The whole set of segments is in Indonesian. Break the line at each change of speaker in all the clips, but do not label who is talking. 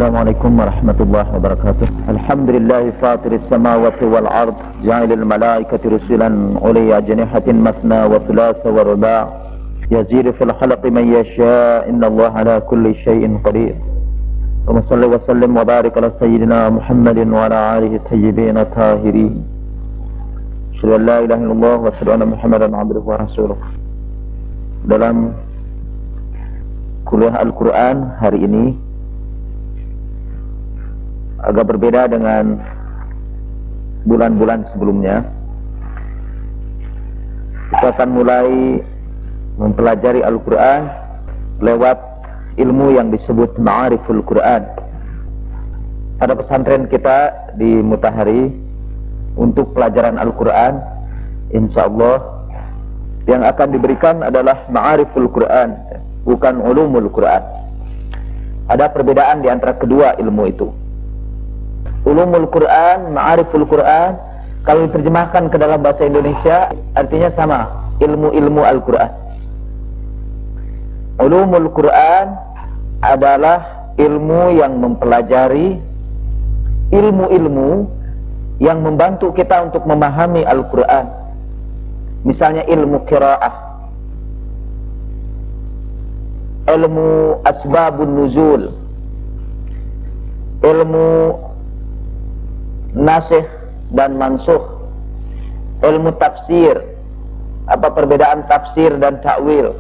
Assalamualaikum warahmatullahi wabarakatuh. Alhamdulillahi fatirus samawati wal ard, ja'ilil malaikati rusulan uli ajnihatin masna wa thulatha wa ruba', yazidu fil khalqi man yasha', innallaha ala kulli syai'in qadir. Allahumma shalli wa sallim wa barik ala sayyidina Muhammadin wa ala alihi tayyibin tahirin. Asyhadu an la ilaha illallah wa asyhadu anna Muhammadan abduhu wa rasuluh. Dalam kuliah Al-Quran hari ini agak berbeda dengan bulan-bulan sebelumnya. Kita akan mulai mempelajari Al-Quran lewat ilmu yang disebut Ma'ariful Quran. Pada pesantren kita di Mutahari, untuk pelajaran Al-Quran, insyaallah yang akan diberikan adalah Ma'ariful Quran, bukan Ulumul Quran. Ada perbedaan di antara kedua ilmu itu. Ulumul Quran, Ma'ariful Quran, kalau diterjemahkan ke dalam bahasa Indonesia artinya sama, ilmu-ilmu Al-Quran. Ulumul Quran adalah ilmu yang mempelajari ilmu-ilmu yang membantu kita untuk memahami Al-Quran. Misalnya ilmu qiraah, ilmu asbabun nuzul, ilmu nasikh dan mansukh, ilmu tafsir, apa perbedaan tafsir dan ta'wil.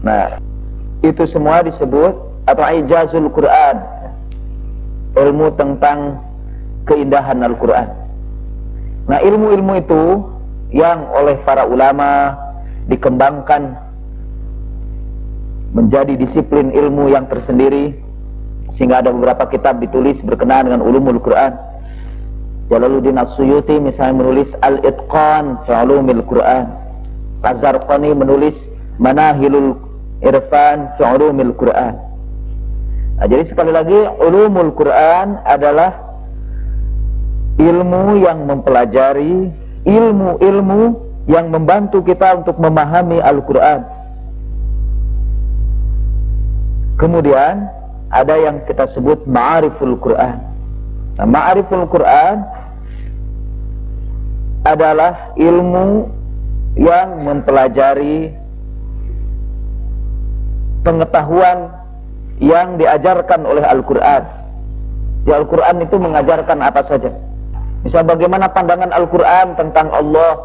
Nah, itu semua disebut atau ijazul Quran, ilmu tentang keindahan Al-Quran. Nah, ilmu-ilmu itu yang oleh para ulama dikembangkan menjadi disiplin ilmu yang tersendiri, sehingga ada beberapa kitab ditulis berkenaan dengan ulumul Quran. Jalaluddin As-Suyuti misalnya menulis Al-Itqan fi Ulumil Quran. Az-Zarqani menulis Manahilul Irfan fi Ulumil Quran. Nah, jadi sekali lagi, ulumul Quran adalah ilmu yang mempelajari ilmu-ilmu yang membantu kita untuk memahami Al-Quran. Kemudian ada yang kita sebut Ma'ariful Quran. Nah, Ma'ariful Quran adalah ilmu yang mempelajari pengetahuan yang diajarkan oleh Al-Quran. Di Al-Quran itu mengajarkan apa saja. Misal bagaimana pandangan Al-Quran tentang Allah,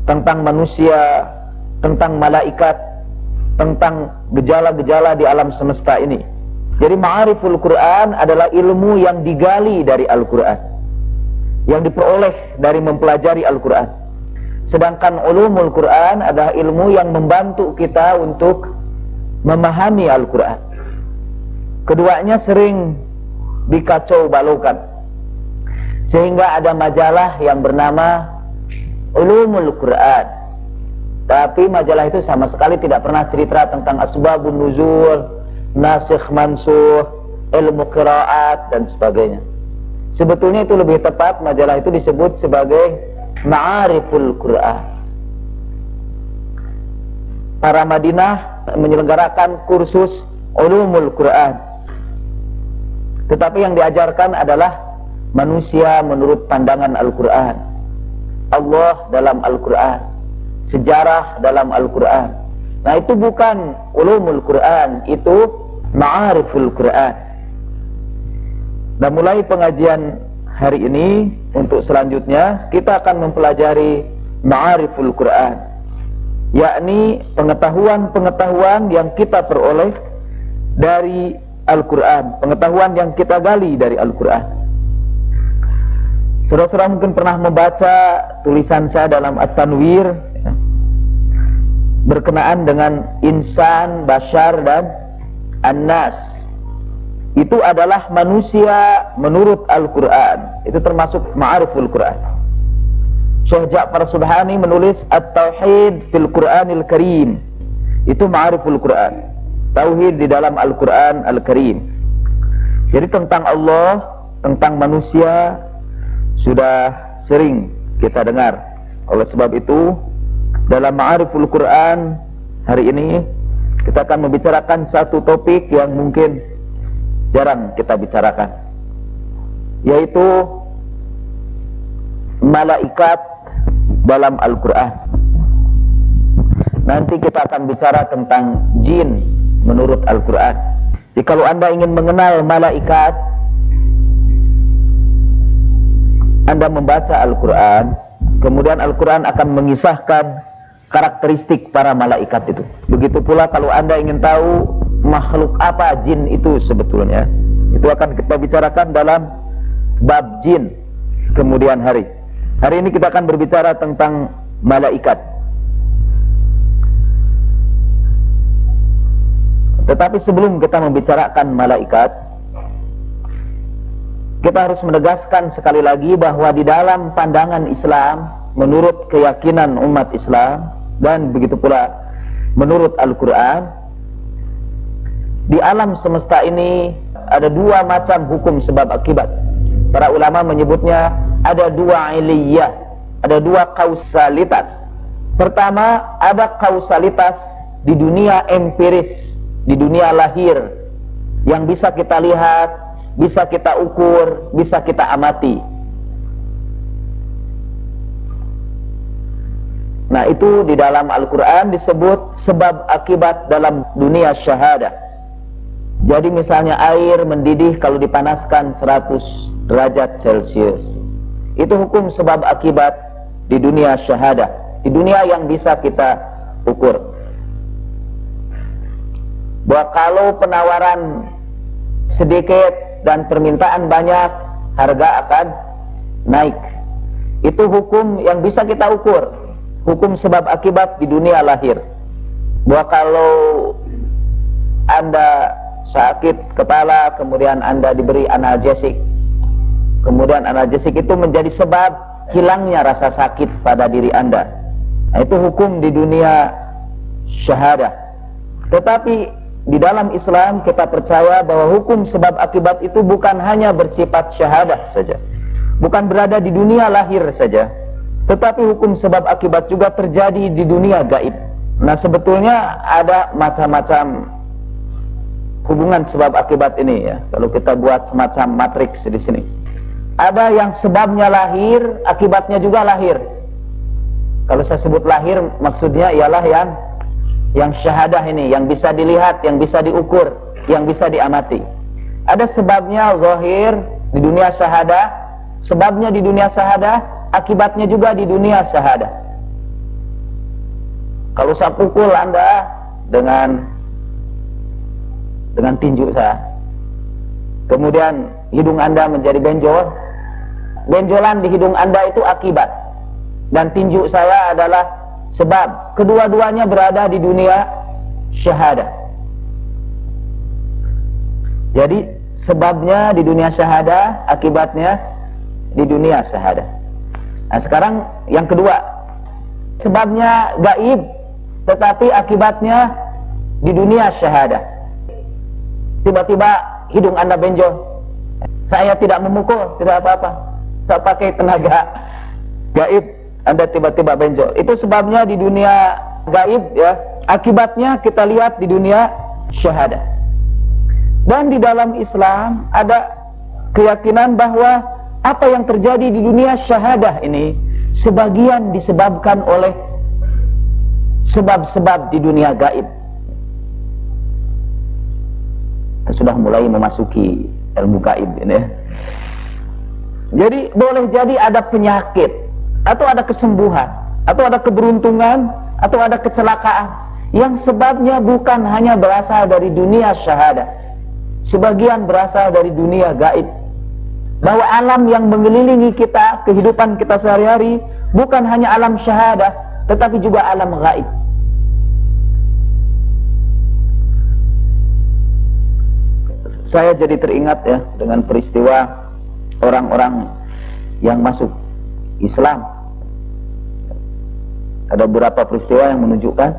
tentang manusia, tentang malaikat, tentang gejala-gejala di alam semesta ini. Jadi Ma'ariful Quran adalah ilmu yang digali dari Al-Quran, yang diperoleh dari mempelajari Al-Quran. Sedangkan Ulumul Quran adalah ilmu yang membantu kita untuk memahami Al-Quran. Keduanya sering dikacau balukan, sehingga ada majalah yang bernama Ulumul Quran, tapi majalah itu sama sekali tidak pernah cerita tentang asbabun nuzul, nasikh mansukh, ilmu qiraat dan sebagainya. Sebetulnya itu lebih tepat, majalah itu disebut sebagai Ma'ariful Quran. Para Madinah menyelenggarakan kursus Ulumul Quran, tetapi yang diajarkan adalah manusia menurut pandangan Al-Quran, Allah dalam Al-Quran, sejarah dalam Al-Quran. Nah, itu bukan Ulumul Quran, itu Ma'ariful Quran. Dan mulai pengajian hari ini, untuk selanjutnya kita akan mempelajari Ma'ariful Quran, yakni pengetahuan-pengetahuan yang kita peroleh dari Al-Quran, pengetahuan yang kita gali dari Al-Quran. Saudara-saudara mungkin pernah membaca tulisan saya dalam At-Tanwir berkenaan dengan insan, bashar dan an-nas. Itu adalah manusia menurut Al-Quran. Itu termasuk Ma'ariful Quran. Syekh Ja'far Subhani menulis At-Tauhid fil Quranil Karim. Itu Ma'ariful Quran, tauhid di dalam Al-Quran Al-Karim. Jadi tentang Allah, tentang manusia sudah sering kita dengar. Oleh sebab itu, dalam Ma'ariful Quran hari ini kita akan membicarakan satu topik yang mungkin jarang kita bicarakan, yaitu malaikat dalam Al-Quran. Nanti kita akan bicara tentang jin menurut Al-Quran. Jadi kalau Anda ingin mengenal malaikat, Anda membaca Al-Quran, kemudian Al-Quran akan mengisahkan karakteristik para malaikat itu. Begitu pula kalau Anda ingin tahu makhluk apa jin itu sebetulnya, itu akan kita bicarakan dalam bab jin kemudian hari. Hari ini kita akan berbicara tentang malaikat. Tetapi sebelum kita membicarakan malaikat, kita harus menegaskan sekali lagi bahwa di dalam pandangan Islam, menurut keyakinan umat Islam, dan begitu pula menurut Al-Quran, di alam semesta ini ada dua macam hukum sebab akibat. Para ulama menyebutnya ada dua iliyah, ada dua kausalitas. Pertama, ada kausalitas di dunia empiris, di dunia lahir, yang bisa kita lihat, bisa kita ukur, bisa kita amati. Nah, itu di dalam Al-Quran disebut sebab akibat dalam dunia syahadah. Jadi misalnya air mendidih kalau dipanaskan 100 derajat Celcius, itu hukum sebab akibat di dunia syahadah, di dunia yang bisa kita ukur. Bahwa kalau penawaran sedikit dan permintaan banyak, harga akan naik. Itu hukum yang bisa kita ukur, hukum sebab akibat di dunia lahir. Bahwa kalau Anda sakit kepala, kemudian Anda diberi analgesik, kemudian analgesik itu menjadi sebab hilangnya rasa sakit pada diri Anda. Nah, itu hukum di dunia syahadah. Tetapi di dalam Islam kita percaya bahwa hukum sebab akibat itu bukan hanya bersifat syahadah saja, bukan berada di dunia lahir saja, tetapi hukum sebab akibat juga terjadi di dunia gaib. Nah, sebetulnya ada macam-macam hubungan sebab akibat ini ya. Kalau kita buat semacam matriks di sini, ada yang sebabnya lahir, akibatnya juga lahir. Kalau saya sebut lahir, maksudnya ialah yang syahadah ini, yang bisa dilihat, yang bisa diukur, yang bisa diamati. Ada sebabnya zahir di dunia syahadah, sebabnya di dunia syahadah, akibatnya juga di dunia syahadah. Kalau saya pukul Anda dengan tinju saya, kemudian hidung Anda menjadi benjol, benjolan di hidung Anda itu akibat, dan tinju saya adalah sebab. Kedua-duanya berada di dunia syahadah. Jadi sebabnya di dunia syahadah, akibatnya di dunia syahadah. Nah, sekarang yang kedua, sebabnya gaib, tetapi akibatnya di dunia syahadah. Tiba-tiba hidung Anda benjol, saya tidak memukul, tidak apa-apa, saya pakai tenaga gaib, Anda tiba-tiba benjol. Itu sebabnya di dunia gaib ya, akibatnya kita lihat di dunia syahadah. Dan di dalam Islam ada keyakinan bahwa apa yang terjadi di dunia syahadah ini sebagian disebabkan oleh sebab-sebab di dunia gaib. Kita sudah mulai memasuki ilmu gaib ini ya. Jadi boleh jadi ada penyakit, atau ada kesembuhan, atau ada keberuntungan, atau ada kecelakaan yang sebabnya bukan hanya berasal dari dunia syahadah, sebagian berasal dari dunia gaib. Bahwa alam yang mengelilingi kita, kehidupan kita sehari-hari, bukan hanya alam syahadah, tetapi juga alam gaib. Saya jadi teringat ya dengan peristiwa orang-orang yang masuk Islam. Ada beberapa peristiwa yang menunjukkan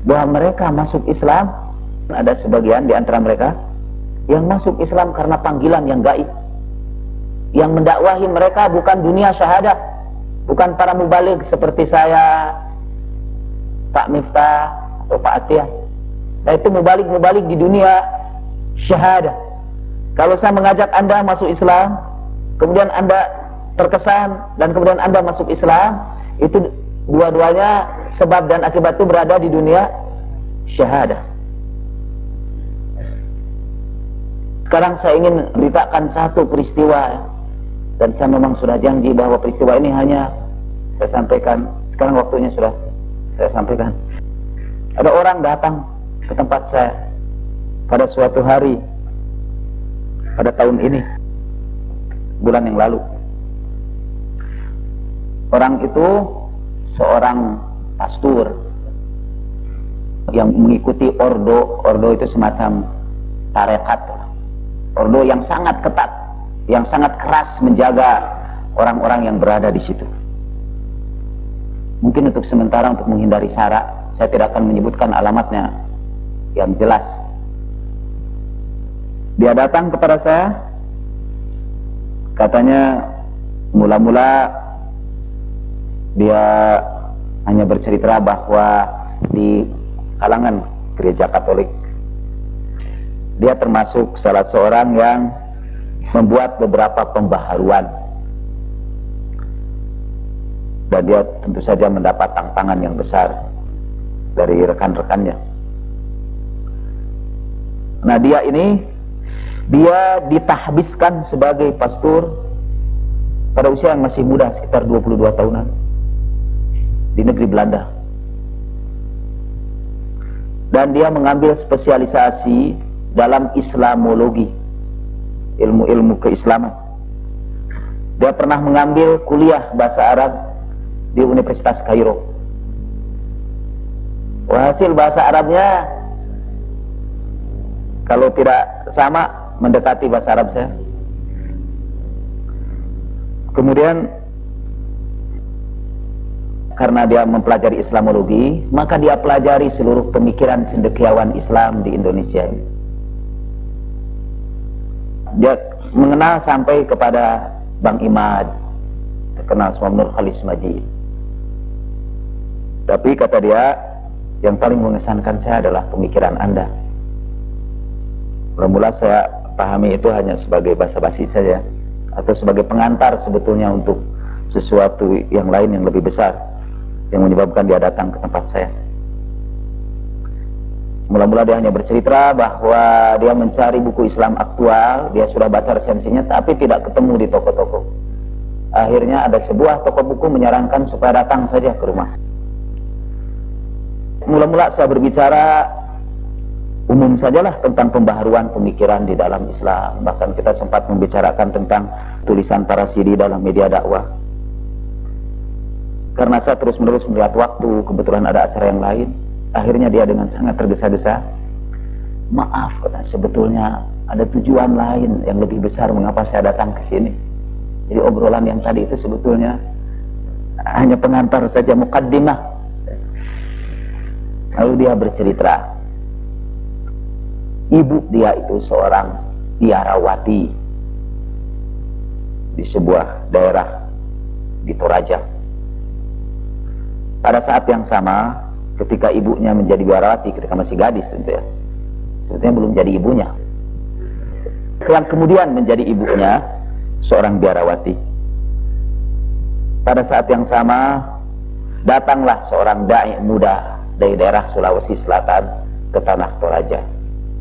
bahwa mereka masuk Islam. Ada sebagian di antara mereka yang masuk Islam karena panggilan yang gaib. Yang mendakwahi mereka bukan dunia syahadah, bukan para mubaligh seperti saya, Pak Miftah atau Pak Atiyah, Nah, itu mubalik di dunia syahadah. Kalau saya mengajak Anda masuk Islam, kemudian Anda terkesan dan kemudian Anda masuk Islam, itu dua-duanya sebab dan akibat itu berada di dunia syahadah. Sekarang saya ingin beritakan satu peristiwa, dan saya memang sudah janji bahwa peristiwa ini hanya saya sampaikan. Sekarang waktunya sudah saya sampaikan. Ada orang datang ke tempat saya pada suatu hari pada tahun ini, bulan yang lalu. Orang itu seorang pastor yang mengikuti ordo itu semacam tarekat, ordo yang sangat ketat, yang sangat keras menjaga orang-orang yang berada di situ. Mungkin untuk sementara, untuk menghindari sara, saya tidak akan menyebutkan alamatnya yang jelas. Dia datang kepada saya, katanya mula-mula dia hanya bercerita bahwa di kalangan gereja Katolik dia termasuk salah seorang yang membuat beberapa pembaharuan, dan dia tentu saja mendapat tantangan yang besar dari rekan-rekannya. Nah, dia ditahbiskan sebagai pastor pada usia yang masih muda, sekitar 22 tahunan, di negeri Belanda. Dan dia mengambil spesialisasi dalam Islamologi, ilmu-ilmu keislaman. Dia pernah mengambil kuliah bahasa Arab di Universitas Kairo. Hasil bahasa Arabnya kalau tidak sama, mendekati bahasa Arab saya. Kemudian karena dia mempelajari Islamologi, maka dia pelajari seluruh pemikiran cendekiawan Islam di Indonesia. Dia mengenal sampai kepada Bang Imad, terkenal Suam Nur Khalis Majid. Tapi kata dia, yang paling mengesankan saya adalah pemikiran Anda. Mula-mula saya pahami itu hanya sebagai basa-basi saja, atau sebagai pengantar sebetulnya untuk sesuatu yang lain yang lebih besar, yang menyebabkan dia datang ke tempat saya. Mula-mula dia hanya bercerita bahwa dia mencari buku Islam aktual, dia sudah baca resensinya, tapi tidak ketemu di toko-toko. Akhirnya ada sebuah toko buku menyarankan supaya datang saja ke rumah. Mula-mula saya berbicara umum sajalah tentang pembaharuan pemikiran di dalam Islam. Bahkan kita sempat membicarakan tentang tulisan para sidi dalam media dakwah. Karena saya terus-menerus melihat waktu, kebetulan ada acara yang lain, akhirnya dia dengan sangat tergesa-gesa, maaf, sebetulnya ada tujuan lain yang lebih besar mengapa saya datang ke sini. Jadi obrolan yang tadi itu sebetulnya hanya pengantar saja, mukaddimah. Lalu dia bercerita, ibu dia itu seorang biarawati di sebuah daerah di Toraja. Pada saat yang sama, ketika ibunya menjadi biarawati, ketika masih gadis tentu ya, sebetulnya belum jadi ibunya, yang kemudian menjadi ibunya seorang biarawati. Pada saat yang sama, datanglah seorang dai muda dari daerah Sulawesi Selatan ke tanah Toraja,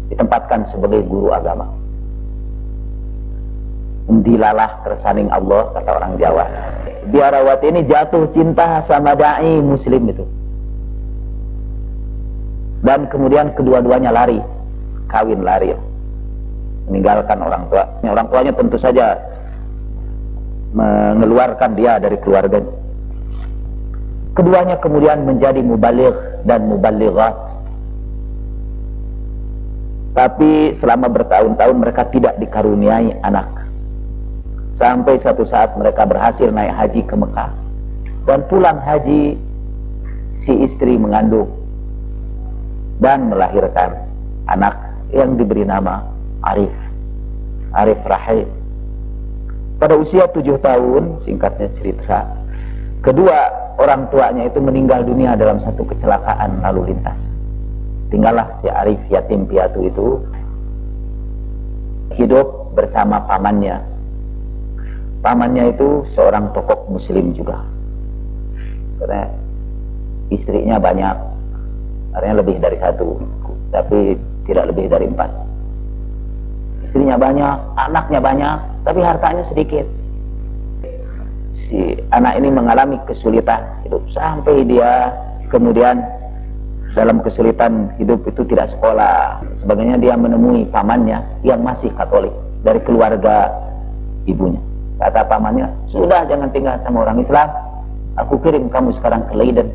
ditempatkan sebagai guru agama. Dilalah tersaning Allah, kata orang Jawa. Biarawati ini jatuh cinta sama dai muslim itu, dan kemudian kedua-duanya lari, kawin lari, meninggalkan orang tua. Orang tuanya tentu saja mengeluarkan dia dari keluarganya. Keduanya kemudian menjadi mubaligh dan mubalighat. Tapi selama bertahun-tahun mereka tidak dikaruniai anak. Sampai suatu saat mereka berhasil naik haji ke Mekah. Dan pulang haji, si istri mengandung dan melahirkan anak yang diberi nama Arif Rahim. Pada usia 7 tahun, singkatnya cerita, kedua orang tuanya itu meninggal dunia dalam satu kecelakaan lalu lintas. tinggallah si Arif yatim piatu itu hidup bersama pamannya. Pamannya itu seorang tokoh muslim juga, karena istrinya banyak, artinya lebih dari satu, tapi tidak lebih dari 4. Istrinya banyak, anaknya banyak, tapi hartanya sedikit. Si anak ini mengalami kesulitan hidup sampai dia kemudian dalam kesulitan hidup itu tidak sekolah. Sebagainya dia menemui pamannya yang masih Katolik dari keluarga ibunya. Kata pamannya, sudah jangan tinggal sama orang Islam, aku kirim kamu sekarang ke Leiden.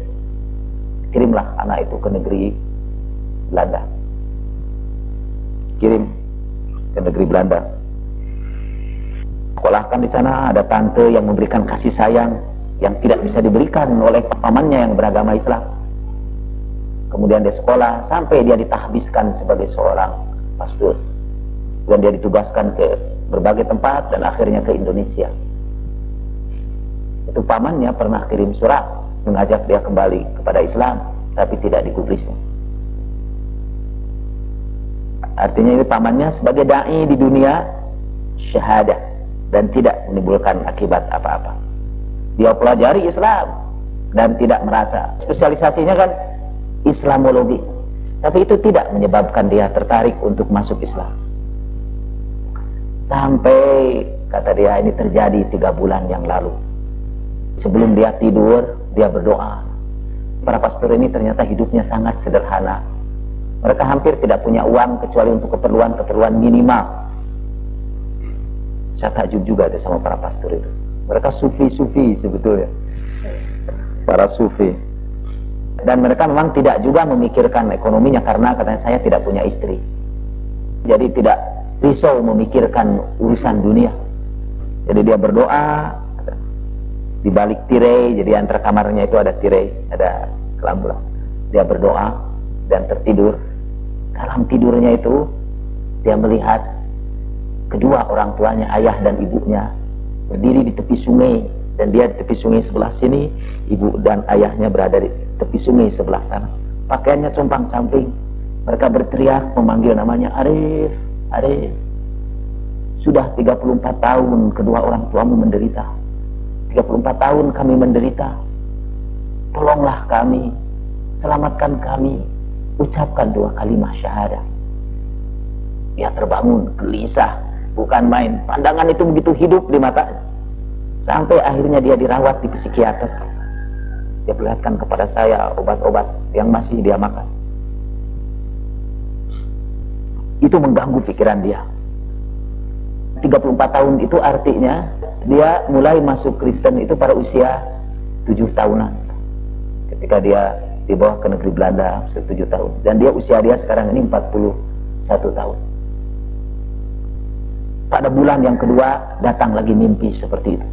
Kirimlah anak itu ke negeri Belanda. Kirim ke negeri Belanda. Sekolahkan di sana, ada tante yang memberikan kasih sayang yang tidak bisa diberikan oleh pamannya yang beragama Islam. Kemudian dia sekolah sampai dia ditahbiskan sebagai seorang pastor. Dan dia ditugaskan ke berbagai tempat dan akhirnya ke Indonesia. Itu pamannya pernah kirim surat mengajak dia kembali kepada Islam, tapi tidak digubrisnya. Artinya ini pamannya sebagai dai di dunia syahadah dan tidak menimbulkan akibat apa-apa. Dia pelajari Islam dan tidak merasa, spesialisasinya kan Islamologi, tapi itu tidak menyebabkan dia tertarik untuk masuk Islam. Sampai kata dia ini terjadi 3 bulan yang lalu. Sebelum dia tidur, dia berdoa. Para pastor ini ternyata hidupnya sangat sederhana. Mereka hampir tidak punya uang kecuali untuk keperluan-keperluan minimal. Saya takjub juga ada sama para pastor itu. Mereka sufi-sufi sebetulnya. Para sufi. Dan mereka memang tidak juga memikirkan ekonominya karena katanya saya tidak punya istri. Jadi tidak risau memikirkan urusan dunia. Jadi dia berdoa di balik tirai, jadi antara kamarnya itu ada tirai, ada kelambu. Dia berdoa dan tertidur. Dalam tidurnya itu dia melihat kedua orang tuanya, ayah dan ibunya, berdiri di tepi sungai, dan dia di tepi sungai sebelah sini, ibu dan ayahnya berada di tepi sungai sebelah sana. Pakaiannya compang-camping. Mereka berteriak memanggil namanya, Arif, Arif. Sudah 34 tahun kedua orang tuamu menderita. 34 tahun kami menderita. Tolonglah kami, selamatkan kami. Ucapkan 2 kalimat syahadah. Dia terbangun, gelisah, bukan main. Pandangan itu begitu hidup di matanya. Sampai akhirnya dia dirawat di psikiater. Dia perlihatkan kepada saya obat-obat yang masih dia makan. Itu mengganggu pikiran dia. 34 tahun itu artinya dia mulai masuk Kristen itu pada usia 7 tahunan. Ketika dia dibawa ke negeri Belanda 7 tahun. Dan dia usia dia sekarang ini 41 tahun. Pada bulan yang kedua datang lagi mimpi seperti itu.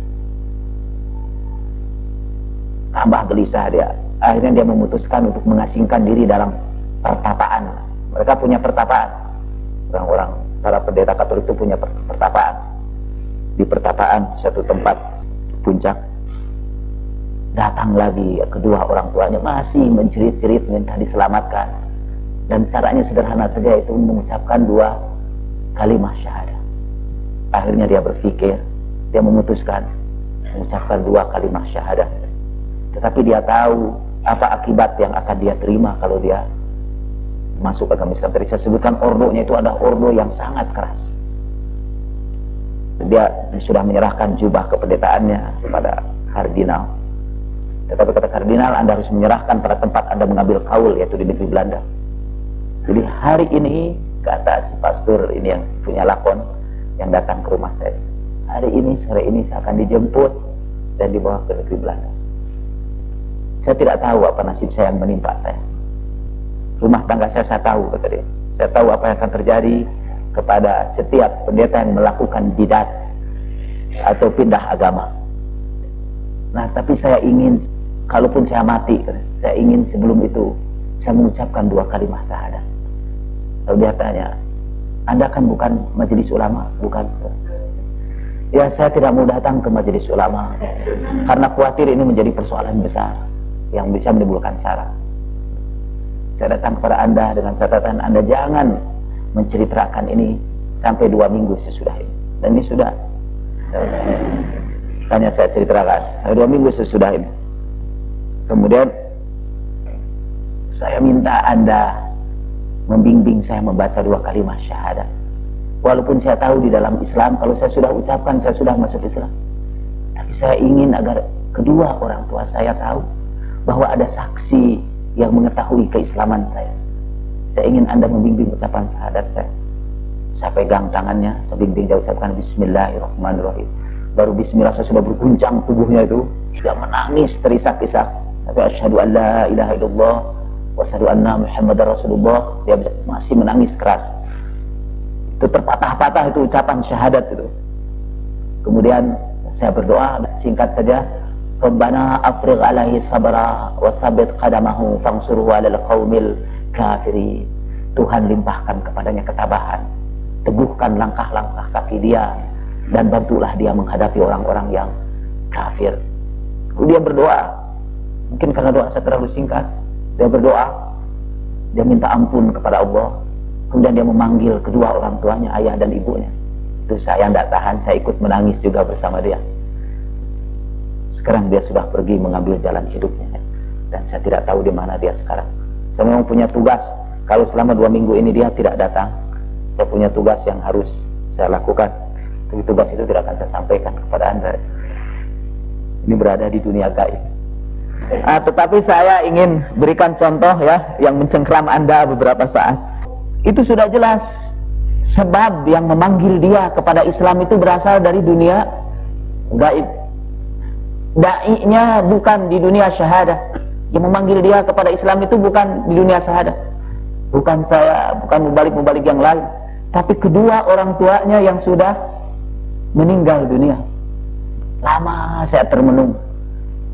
Tambah gelisah dia. Akhirnya dia memutuskan untuk mengasingkan diri dalam pertapaan. Mereka punya pertapaan. Orang-orang para pendeta Katolik itu punya pertapaan. Di pertapaan satu tempat puncak, datang lagi kedua orang tuanya masih menjerit-jerit minta diselamatkan. Dan caranya sederhana saja, itu mengucapkan 2 kalimat syahadah. Akhirnya dia berpikir, dia memutuskan mengucapkan 2 kalimat syahadah. Tetapi dia tahu apa akibat yang akan dia terima kalau dia masuk agama Islam. Tadi saya sebutkan ordonya itu ada ordo yang sangat keras. Dia sudah menyerahkan jubah kependetaannya kepada kardinal. Tetapi kata kardinal, Anda harus menyerahkan pada tempat Anda mengambil kaul, yaitu di negeri Belanda. Jadi hari ini, kata si pastor ini yang punya lakon, yang datang ke rumah saya, hari ini, sore ini saya akan dijemput dan dibawa ke negeri Belanda. Saya tidak tahu apa nasib saya yang menimpa saya. Rumah tangga saya tahu, kata dia. Saya tahu apa yang akan terjadi kepada setiap pendeta yang melakukan bidat atau pindah agama. Nah, tapi saya ingin, kalaupun saya mati, saya ingin sebelum itu saya mengucapkan 2 kalimat syahadat. Lalu dia tanya, Anda kan bukan majelis ulama, bukan? Ya, saya tidak mau datang ke majelis ulama karena khawatir ini menjadi persoalan besar yang bisa menimbulkan sara. Saya datang kepada Anda dengan catatan Anda jangan menceritakan ini sampai 2 minggu sesudah ini. Dan ini sudah hanya saya ceritakan 2 minggu sesudah ini. Kemudian saya minta Anda membimbing saya membaca 2 kalimat syahadat. Walaupun saya tahu di dalam Islam kalau saya sudah ucapkan saya sudah masuk Islam, tapi saya ingin agar kedua orang tua saya tahu bahwa ada saksi yang mengetahui keislaman saya. Saya ingin Anda membimbing ucapan syahadat saya. Saya pegang tangannya, saya bimbing dia ucapkan Bismillahirrahmanirrahim. Baru Bismillah saya sudah berguncang tubuhnya itu, sudah menangis terisak-isak. Tapi asyhadu an la ilaha illallah wa asyhadu anna Muhammadar Rasulullah, dia masih menangis keras. Itu terpatah-patah itu ucapan syahadat itu. Kemudian saya berdoa singkat saja, Rabbana afrigh alaihi sabra wa tsabbit qadamahu fansurhu 'alal qaumil kafirin. Tuhan limpahkan kepadanya ketabahan, teguhkan langkah-langkah kaki dia, dan bantulah dia menghadapi orang-orang yang kafir. Lalu dia berdoa, mungkin karena doa saya terlalu singkat, dia berdoa, dia minta ampun kepada Allah. Kemudian dia memanggil kedua orang tuanya, ayah dan ibunya. Itu saya tidak tahan, saya ikut menangis juga bersama dia. Sekarang dia sudah pergi mengambil jalan hidupnya, dan saya tidak tahu di mana dia sekarang. Saya memang punya tugas, kalau selama 2 minggu ini dia tidak datang, saya punya tugas yang harus saya lakukan. Tapi tugas itu tidak akan saya sampaikan kepada Anda. Ini berada di dunia gaib. Tetapi saya ingin berikan contoh ya, yang mencengkram Anda beberapa saat. Itu sudah jelas, sebab yang memanggil dia kepada Islam itu berasal dari dunia gaib. Da'inya bukan di dunia syahadah. Yang memanggil dia kepada Islam itu bukan di dunia syahadah. Bukan saya, bukan mubalik-mubalik yang lain, tapi kedua orang tuanya yang sudah meninggal dunia. Lama saya termenung.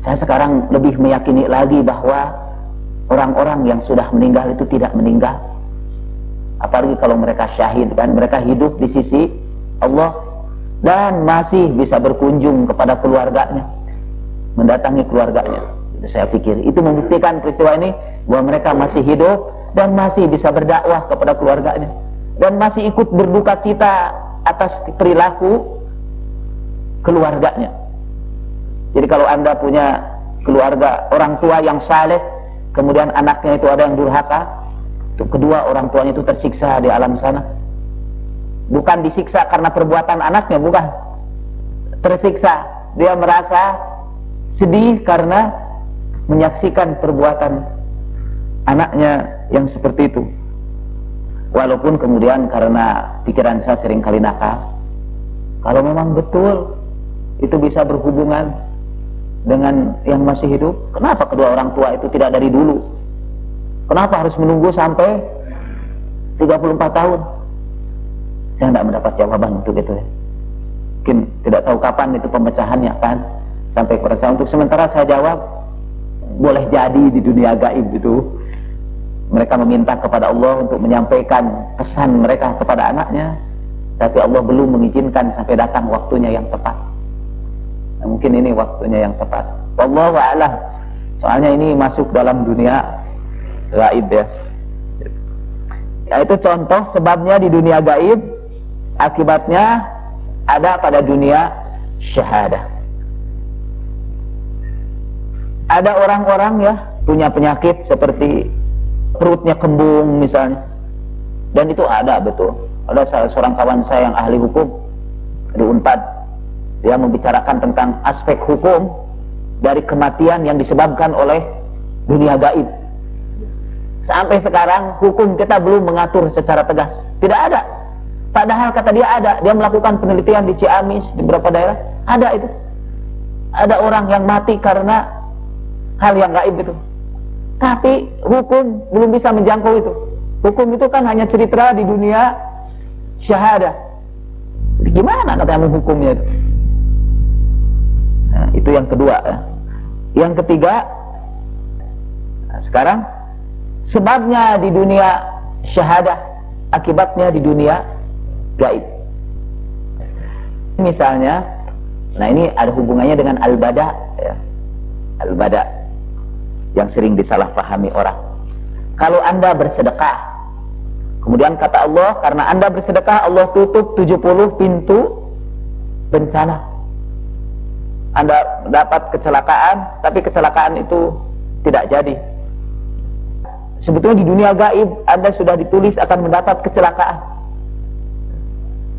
Saya sekarang lebih meyakini lagi bahwa orang-orang yang sudah meninggal itu tidak meninggal. Apalagi kalau mereka syahid, kan mereka hidup di sisi Allah dan masih bisa berkunjung kepada keluarganya, mendatangi keluarganya. Itu saya pikir itu membuktikan peristiwa ini bahwa mereka masih hidup dan masih bisa berdakwah kepada keluarganya, dan masih ikut berduka cita atas perilaku keluarganya. Jadi kalau Anda punya keluarga, orang tua yang saleh, kemudian anaknya itu ada yang durhaka, itu kedua orang tuanya itu tersiksa di alam sana. Bukan disiksa karena perbuatan anaknya, bukan. Tersiksa, dia merasa sedih karena menyaksikan perbuatan anaknya yang seperti itu. Walaupun kemudian karena pikiran saya seringkali nakal, kalau memang betul itu bisa berhubungan dengan yang masih hidup, kenapa kedua orang tua itu tidak dari dulu? Kenapa harus menunggu sampai 34 tahun? Saya tidak mendapat jawaban untuk itu ya. Mungkin tidak tahu kapan itu pemecahannya kan, sampai kepada saya. Untuk sementara saya jawab, boleh jadi di dunia gaib itu mereka meminta kepada Allah untuk menyampaikan pesan mereka kepada anaknya, tapi Allah belum mengizinkan sampai datang waktunya yang tepat. Nah, mungkin ini waktunya yang tepat. Wallahu a'lam. Soalnya ini masuk dalam dunia gaib ya. Ya, itu contoh sebabnya di dunia gaib, akibatnya ada pada dunia syahadah. Ada orang-orang ya punya penyakit seperti perutnya kembung misalnya, dan itu ada betul. Ada seorang kawan saya yang ahli hukum di Unpad, dia membicarakan tentang aspek hukum dari kematian yang disebabkan oleh dunia gaib. Sampai sekarang hukum kita belum mengatur secara tegas, tidak ada. Padahal kata dia ada, dia melakukan penelitian di Ciamis, di beberapa daerah, ada itu. Ada orang yang mati karena hal yang gaib itu, tapi hukum belum bisa menjangkau itu. Hukum itu kan hanya cerita di dunia syahadah. Gimana katanya menghukumnya itu? Nah, itu yang kedua ya. Yang ketiga, nah, sekarang sebabnya di dunia syahadah, akibatnya di dunia gaib. Misalnya, nah ini ada hubungannya dengan al-bada ya. Al-bada yang sering disalahpahami orang. kalau Anda bersedekah. Kemudian kata Allah, karena Anda bersedekah, Allah tutup 70 pintu bencana. Anda dapat kecelakaan, tapi kecelakaan itu tidak jadi. Sebetulnya di dunia gaib Anda sudah ditulis akan mendapat kecelakaan,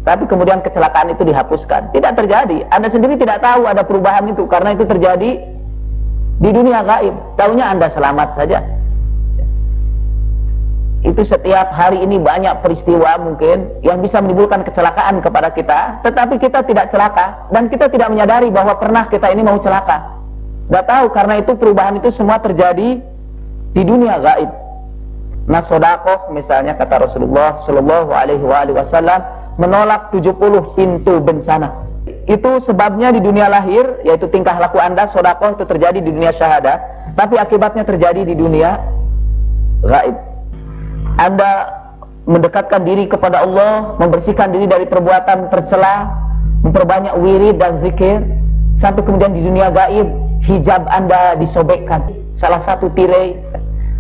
tapi kemudian kecelakaan itu dihapuskan, tidak terjadi. Anda sendiri tidak tahu ada perubahan itu, karena itu terjadi di dunia gaib. Taunya Anda selamat saja. Itu setiap hari ini banyak peristiwa mungkin yang bisa menimbulkan kecelakaan kepada kita, tetapi kita tidak celaka, dan kita tidak menyadari bahwa pernah kita ini mau celaka. Tidak tahu, karena itu perubahan itu semua terjadi di dunia gaib. Nah, sedekah misalnya, kata Rasulullah Shallallahu Alaihi Wasallam, menolak 70 pintu bencana. Itu sebabnya di dunia lahir, yaitu tingkah laku Anda, sedekah itu terjadi di dunia syahadah, tapi akibatnya terjadi di dunia gaib. Anda mendekatkan diri kepada Allah, membersihkan diri dari perbuatan tercela, memperbanyak wirid dan zikir, sampai kemudian di dunia gaib hijab Anda disobekkan. Salah satu tirai,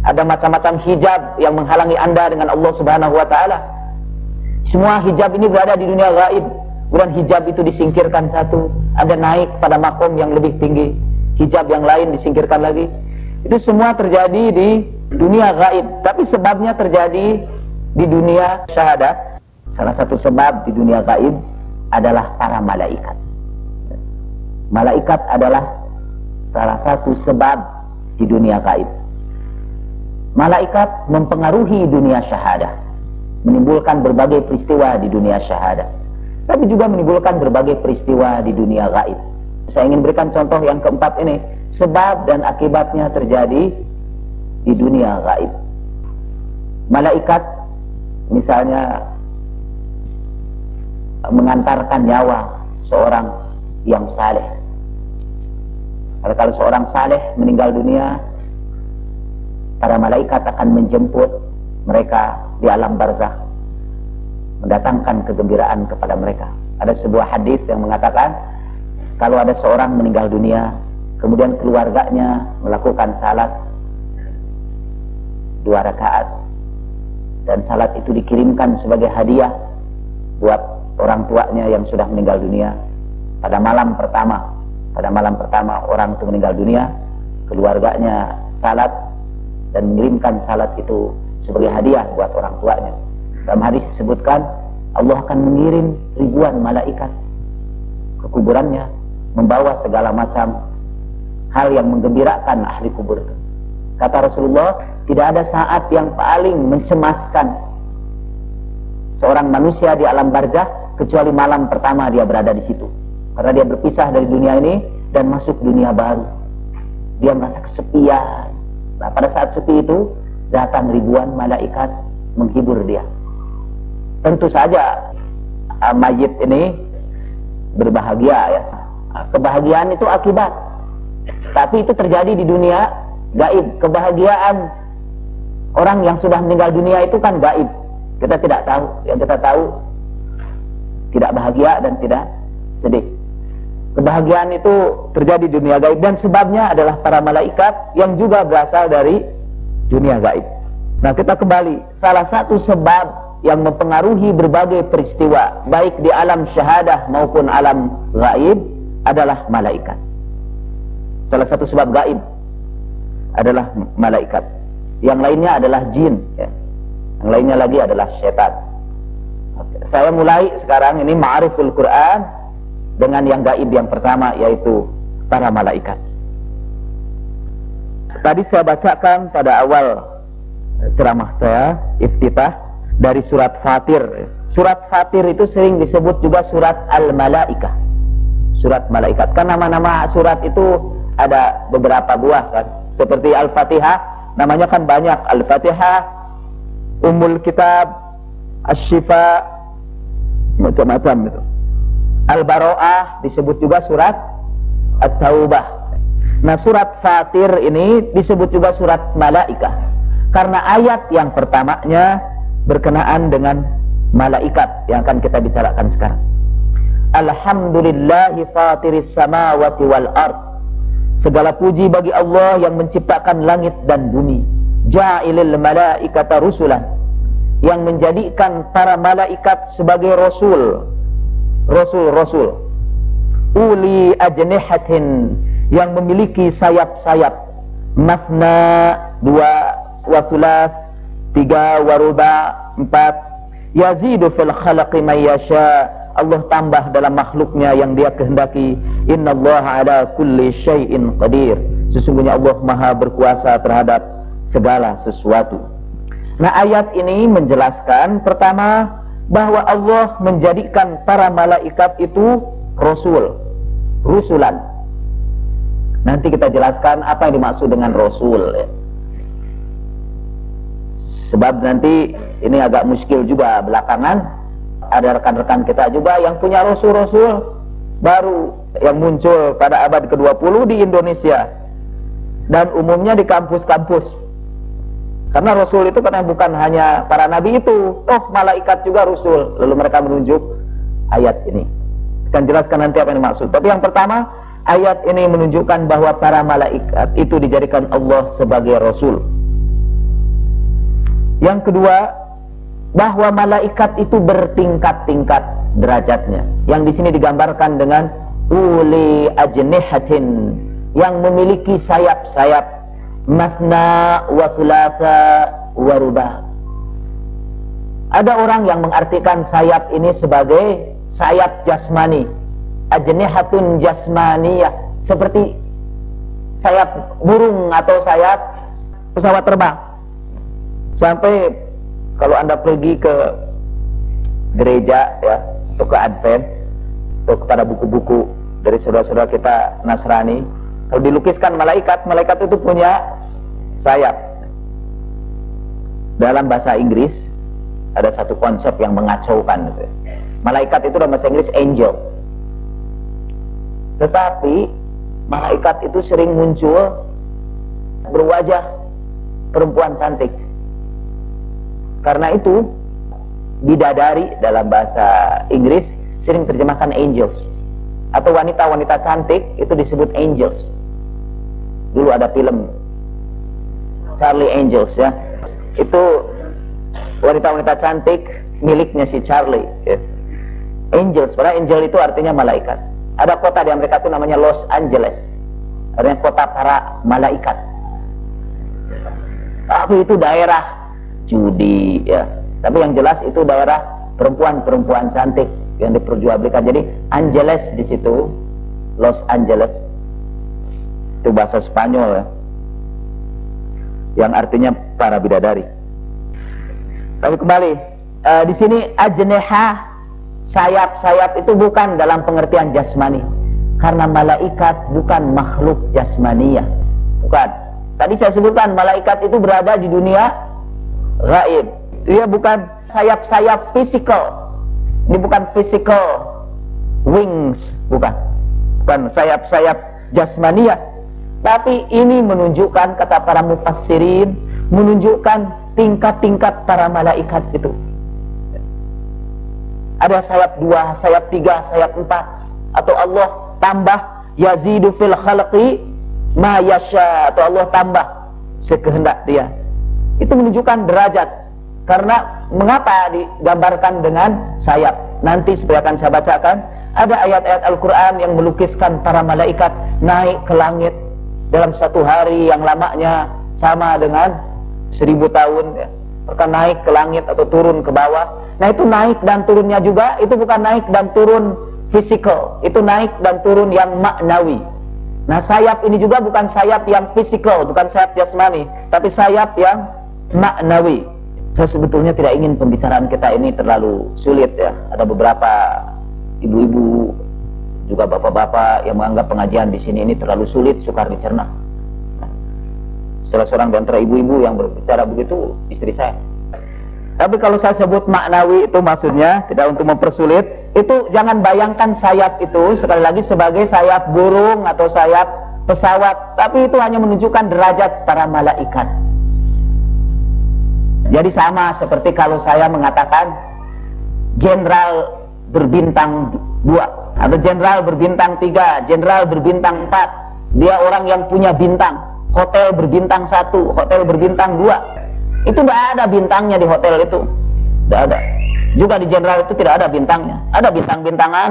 ada macam-macam hijab yang menghalangi Anda dengan Allah Subhanahu wa Ta'ala. Semua hijab ini berada di dunia gaib. Kemudian hijab itu disingkirkan satu, Anda naik pada makom yang lebih tinggi, hijab yang lain disingkirkan lagi. Itu semua terjadi di dunia gaib, tapi sebabnya terjadi di dunia syahadah. Salah satu sebab di dunia gaib adalah para malaikat. Malaikat adalah salah satu sebab di dunia gaib. Malaikat mempengaruhi dunia syahadah, menimbulkan berbagai peristiwa di dunia syahadah, tapi juga menimbulkan berbagai peristiwa di dunia gaib. Saya ingin berikan contoh yang keempat ini, sebab dan akibatnya terjadi di dunia gaib. Malaikat misalnya mengantarkan nyawa seorang yang saleh. Kalau seorang saleh meninggal dunia, para malaikat akan menjemput mereka di alam barzakh, mendatangkan kegembiraan kepada mereka. Ada sebuah hadis yang mengatakan, kalau ada seorang meninggal dunia, kemudian keluarganya melakukan salat 2 rakaat, dan salat itu dikirimkan sebagai hadiah buat orang tuanya yang sudah meninggal dunia. Pada malam pertama orang itu meninggal dunia, keluarganya salat dan mengirimkan salat itu sebagai hadiah buat orang tuanya. Dalam hadis disebutkan, Allah akan mengirim ribuan malaikat ke kuburannya, membawa segala macam hal yang menggembirakan ahli kubur itu. Kata Rasulullah, tidak ada saat yang paling mencemaskan seorang manusia di alam barzakh kecuali malam pertama dia berada di situ. Karena dia berpisah dari dunia ini dan masuk dunia baru. Dia merasa kesepian. Nah, pada saat sepi itu datang ribuan malaikat menghibur dia. Tentu saja mayit ini berbahagia ya. Kebahagiaan itu akibat. Tapi itu terjadi di dunia gaib. Kebahagiaan orang yang sudah meninggal dunia itu kan gaib. Kita tidak tahu. Yang kita tahu tidak bahagia dan tidak sedih. Kebahagiaan itu terjadi di dunia gaib, dan sebabnya adalah para malaikat yang juga berasal dari dunia gaib. Nah, kita kembali, salah satu sebab yang mempengaruhi berbagai peristiwa baik di alam syahadah maupun alam gaib adalah malaikat. Salah satu sebab gaib adalah malaikat. Yang lainnya adalah jin ya. Yang lainnya lagi adalah setan. Saya mulai sekarang ini ma'ariful Quran dengan yang gaib yang pertama, yaitu para malaikat. Tadi saya bacakan pada awal ceramah saya, iftitah, dari surat Fatir. Surat Fatir itu sering disebut juga surat Al-Malaikah, surat malaikat. Kan nama-nama surat itu ada beberapa buah kan. Seperti Al-Fatihah, namanya kan banyak. Al-Fatihah, Ummul Kitab, Asy-Syifa, macam-macam itu. Al-Baro'ah disebut juga surat At-Taubah. Nah, surat Fatir ini disebut juga surat Malaikah karena ayat yang pertamanya berkenaan dengan malaikat yang akan kita bicarakan sekarang. Alhamdulillahi fatiris samawati wal ard. Segala puji bagi Allah yang menciptakan langit dan bumi. ja'ilil malaikata rusulan, yang menjadikan para malaikat sebagai rasul, uli ajnihatin, yang memiliki sayap-sayap, masna, 2, wa thulas, 3, wa ruba, 4, yazidu fil khalaqi may yasha, Allah tambah dalam makhluknya yang dia kehendaki. Innallaha ala kulli syai'in qadir, sesungguhnya Allah maha berkuasa terhadap segala sesuatu. Nah, ayat ini menjelaskan pertama bahwa Allah menjadikan para malaikat itu rusulan. Nanti kita jelaskan apa yang dimaksud dengan rasul ya. Sebab nanti ini agak muskil juga belakangan ada rekan-rekan kita juga yang punya rasul baru yang muncul pada abad ke-20 di Indonesia dan umumnya di kampus-kampus. Karena rasul itu karena bukan hanya para nabi itu, malaikat juga rasul. Lalu mereka menunjuk ayat ini. Akan jelaskan nanti apa yang dimaksud. Tapi yang pertama, ayat ini menunjukkan bahwa para malaikat itu dijadikan Allah sebagai rasul. Yang kedua, bahwa malaikat itu bertingkat-tingkat derajatnya. Yang di sini digambarkan dengan uli ajnihatin, yang memiliki sayap-sayap, masna wa thulatha wa ruba. Ada orang yang mengartikan sayap ini sebagai sayap jasmani, ajnihatun jasmaniyah, seperti sayap burung atau sayap pesawat terbang. Sampai kalau Anda pergi ke gereja ya, atau ke Advent, atau kepada buku-buku dari saudara-saudara kita Nasrani, kalau dilukiskan malaikat itu punya sayap. Dalam bahasa Inggris ada satu konsep yang mengacaukan. Malaikat itu dalam bahasa Inggris angel. Tetapi malaikat itu sering muncul berwajah perempuan cantik. Karena itu bidadari dalam bahasa Inggris sering terjemahkan angels, atau wanita-wanita cantik itu disebut angels. Dulu ada film Charlie Angels ya, itu wanita-wanita cantik miliknya si Charlie ya. Angels, padahal angel itu artinya malaikat. Ada kota di Amerika itu namanya Los Angeles, artinya kota para malaikat. Tapi itu daerah judi ya. Tapi yang jelas itu daerah perempuan-perempuan cantik yang diperjualbelikan. Jadi Angeles di situ, Los Angeles, itu bahasa Spanyol ya, yang artinya para bidadari. Tapi kembali di sini ajneha, sayap-sayap itu bukan dalam pengertian jasmani, karena malaikat bukan makhluk jasmaniyah, bukan. Tadi saya sebutkan malaikat itu berada di dunia gaib. Dia bukan sayap-sayap physical. Ini bukan physical wings, bukan sayap-sayap jasmaniyah. Tapi ini menunjukkan, kata para mufassirin, menunjukkan tingkat-tingkat para malaikat itu. Ada sayap 2, sayap 3, sayap 4, atau Allah tambah yazidu fil khalqi ma yasha, atau Allah tambah sekehendak dia. Itu menunjukkan derajat. Karena mengapa digambarkan dengan sayap? Nanti seperti akan saya bacakan, ada ayat-ayat Al-Quran yang melukiskan para malaikat naik ke langit dalam satu hari yang lamanya sama dengan 1000 tahun ya. Mereka naik ke langit atau turun ke bawah. Nah, itu naik dan turunnya juga, itu bukan naik dan turun fisikal, itu naik dan turun yang maknawi. Nah, sayap ini juga bukan sayap yang fisikal, bukan sayap jasmani, tapi sayap yang maknawi. Saya sebetulnya tidak ingin pembicaraan kita ini terlalu sulit ya. Ada beberapa ibu-ibu juga bapak-bapak yang menganggap pengajian di sini ini terlalu sulit, sukar dicerna. Salah seorang di antara ibu-ibu yang berbicara begitu istri saya. Tapi kalau saya sebut maknawi itu maksudnya tidak untuk mempersulit. Itu jangan bayangkan sayap itu sekali lagi sebagai sayap burung atau sayap pesawat, tapi itu hanya menunjukkan derajat para malaikat. Jadi sama seperti kalau saya mengatakan jenderal berbintang 2 atau jenderal berbintang 3, jenderal berbintang 4. Dia orang yang punya bintang. hotel berbintang 1, hotel berbintang 2. Itu tidak ada bintangnya di hotel itu. Tidak ada. Juga di general itu tidak ada bintangnya. Ada bintang-bintangan,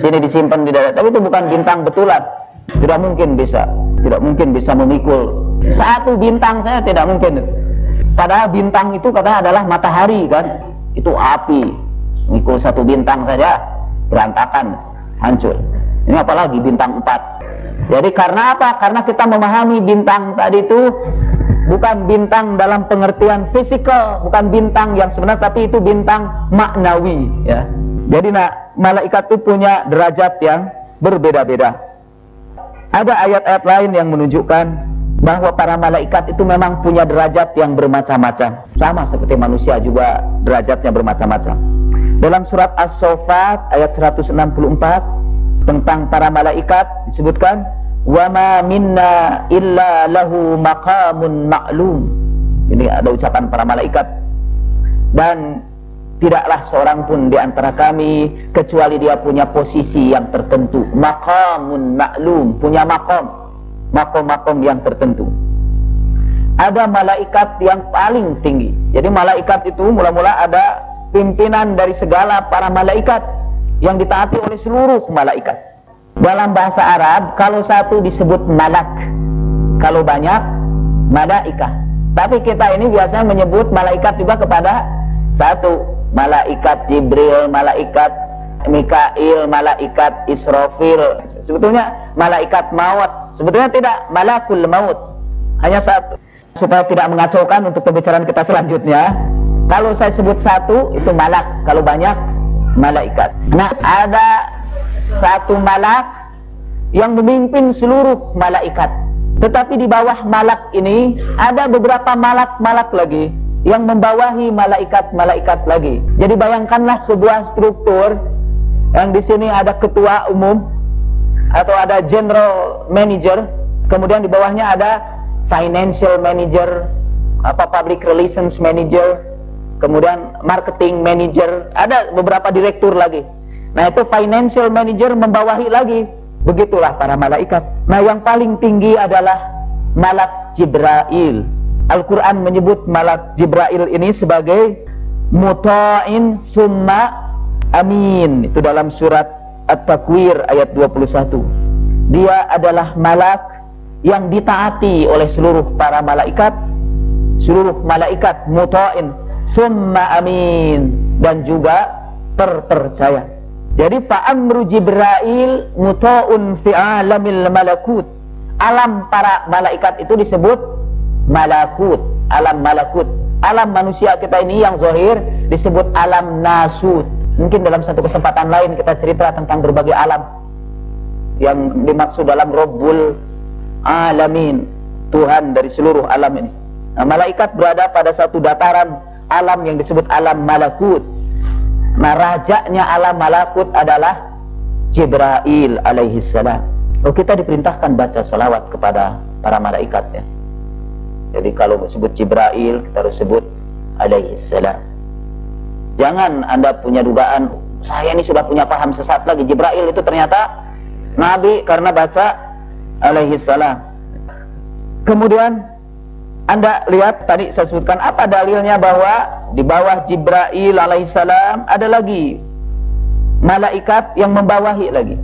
sini disimpan di darat. Tapi itu bukan bintang betulan. Tidak mungkin bisa. Tidak mungkin bisa memikul 1 bintang, saya tidak mungkin. Padahal bintang itu katanya adalah matahari kan. Itu api. Memikul 1 bintang saja berantakan, hancur. Ini apalagi bintang 4. Jadi karena apa? Karena kita memahami bintang tadi itu bukan bintang dalam pengertian fisikal, bukan bintang yang sebenarnya, tapi itu bintang maknawi, ya. Jadi malaikat itu punya derajat yang berbeda-beda. Ada ayat-ayat lain yang menunjukkan bahwa para malaikat itu memang punya derajat yang bermacam-macam. Sama seperti manusia juga derajatnya bermacam-macam. Dalam surat As-Saffat ayat 164 tentang para malaikat disebutkan, wa ma minna illa lahu maqamun ma'lum. Ini ada ucapan para malaikat. Dan tidaklah seorang pun di antara kami kecuali dia punya posisi yang tertentu. Maqamun ma'lum, punya makom yang tertentu. Ada malaikat yang paling tinggi. Jadi malaikat itu mula-mula ada pimpinan dari segala para malaikat yang ditaati oleh seluruh malaikat. Dalam bahasa Arab, kalau satu disebut malak, kalau banyak malaikah. Tapi kita ini biasanya menyebut malaikat juga kepada satu. Malaikat Jibril, malaikat Mikail, malaikat Israfil. Sebetulnya malaikat maut, sebetulnya tidak, malakul maut. Hanya satu. Supaya tidak mengacaukan untuk pembicaraan kita selanjutnya, kalau saya sebut satu itu malak, kalau banyak malaikat. Nah, ada satu malak yang memimpin seluruh malaikat. Tetapi di bawah malak ini ada beberapa malak-malak lagi yang membawahi malaikat-malaikat lagi. Jadi bayangkanlah sebuah struktur yang di sini ada ketua umum atau ada general manager, kemudian di bawahnya ada financial manager, public relations manager, kemudian marketing manager, ada beberapa direktur lagi. Nah, itu financial manager membawahi lagi. Begitulah para malaikat. Nah, yang paling tinggi adalah malak Jibril. Al-Quran menyebut malak Jibril ini sebagai muta'in summa amin. Itu dalam surat At-Takwir ayat 21. Dia adalah malak yang ditaati oleh seluruh para malaikat. Seluruh malaikat muta'in summa amin, dan juga terpercaya. Jadi fa'amru Jibril muta'un fi alamil malakut. Alam para malaikat itu disebut malakut, alam malakut. Alam manusia kita ini yang zahir disebut alam nasut. Mungkin dalam satu kesempatan lain kita cerita tentang berbagai alam yang dimaksud dalam Rabbul Alamin, Tuhan dari seluruh alam ini. Nah, malaikat berada pada satu dataran alam yang disebut alam malakut. Nah, rajanya alam malakut adalah Jibril alaihissalam. Kita diperintahkan baca salawat kepada para malaikat, ya. Jadi kalau sebut Jibril, kita harus sebut alaihissalam. Jangan Anda punya dugaan, saya ini sudah punya paham sesat lagi, Jibril itu ternyata Nabi karena baca alaihissalam. Kemudian Anda lihat tadi saya sebutkan apa dalilnya bahwa di bawah Jibril alaihissalam ada lagi malaikat yang membawahi lagi.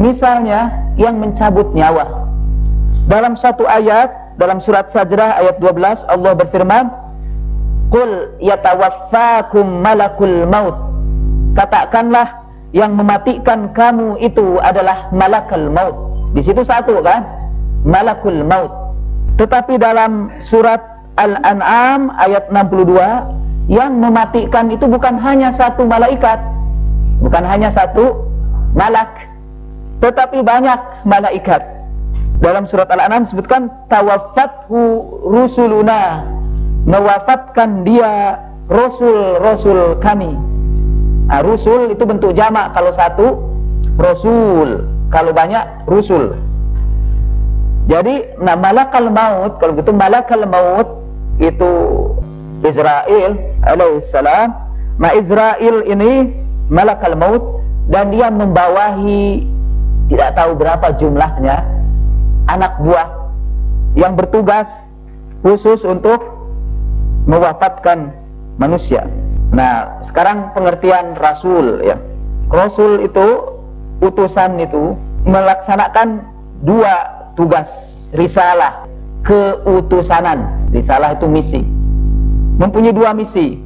Misalnya yang mencabut nyawa. Dalam satu ayat dalam surat Sajdah ayat 12 Allah berfirman, "Qul yatawaffakum malakul maut." Katakanlah yang mematikan kamu itu adalah malakul maut. Di situ satu kan? Malakul maut. Tetapi dalam surat Al-An'am ayat 62, yang mematikan itu bukan hanya satu malaikat, bukan hanya satu malak, tetapi banyak malaikat. Dalam surat Al-An'am disebutkan tawaffathu rusuluna, mewafatkan dia rasul-rasul kami. Nah, rusul itu bentuk jamak, kalau satu rasul, kalau banyak rusul. Jadi malakal maut, kalau gitu malakal maut itu Israel alaihissalam. Nah, Israel ini malakal maut, dan dia membawahi tidak tahu berapa jumlahnya anak buah yang bertugas khusus untuk mewafatkan manusia. Nah, sekarang pengertian rasul ya. Rasul itu, utusan itu melaksanakan dua tugas, risalah, keutusanan. Risalah itu misi. Mempunyai dua misi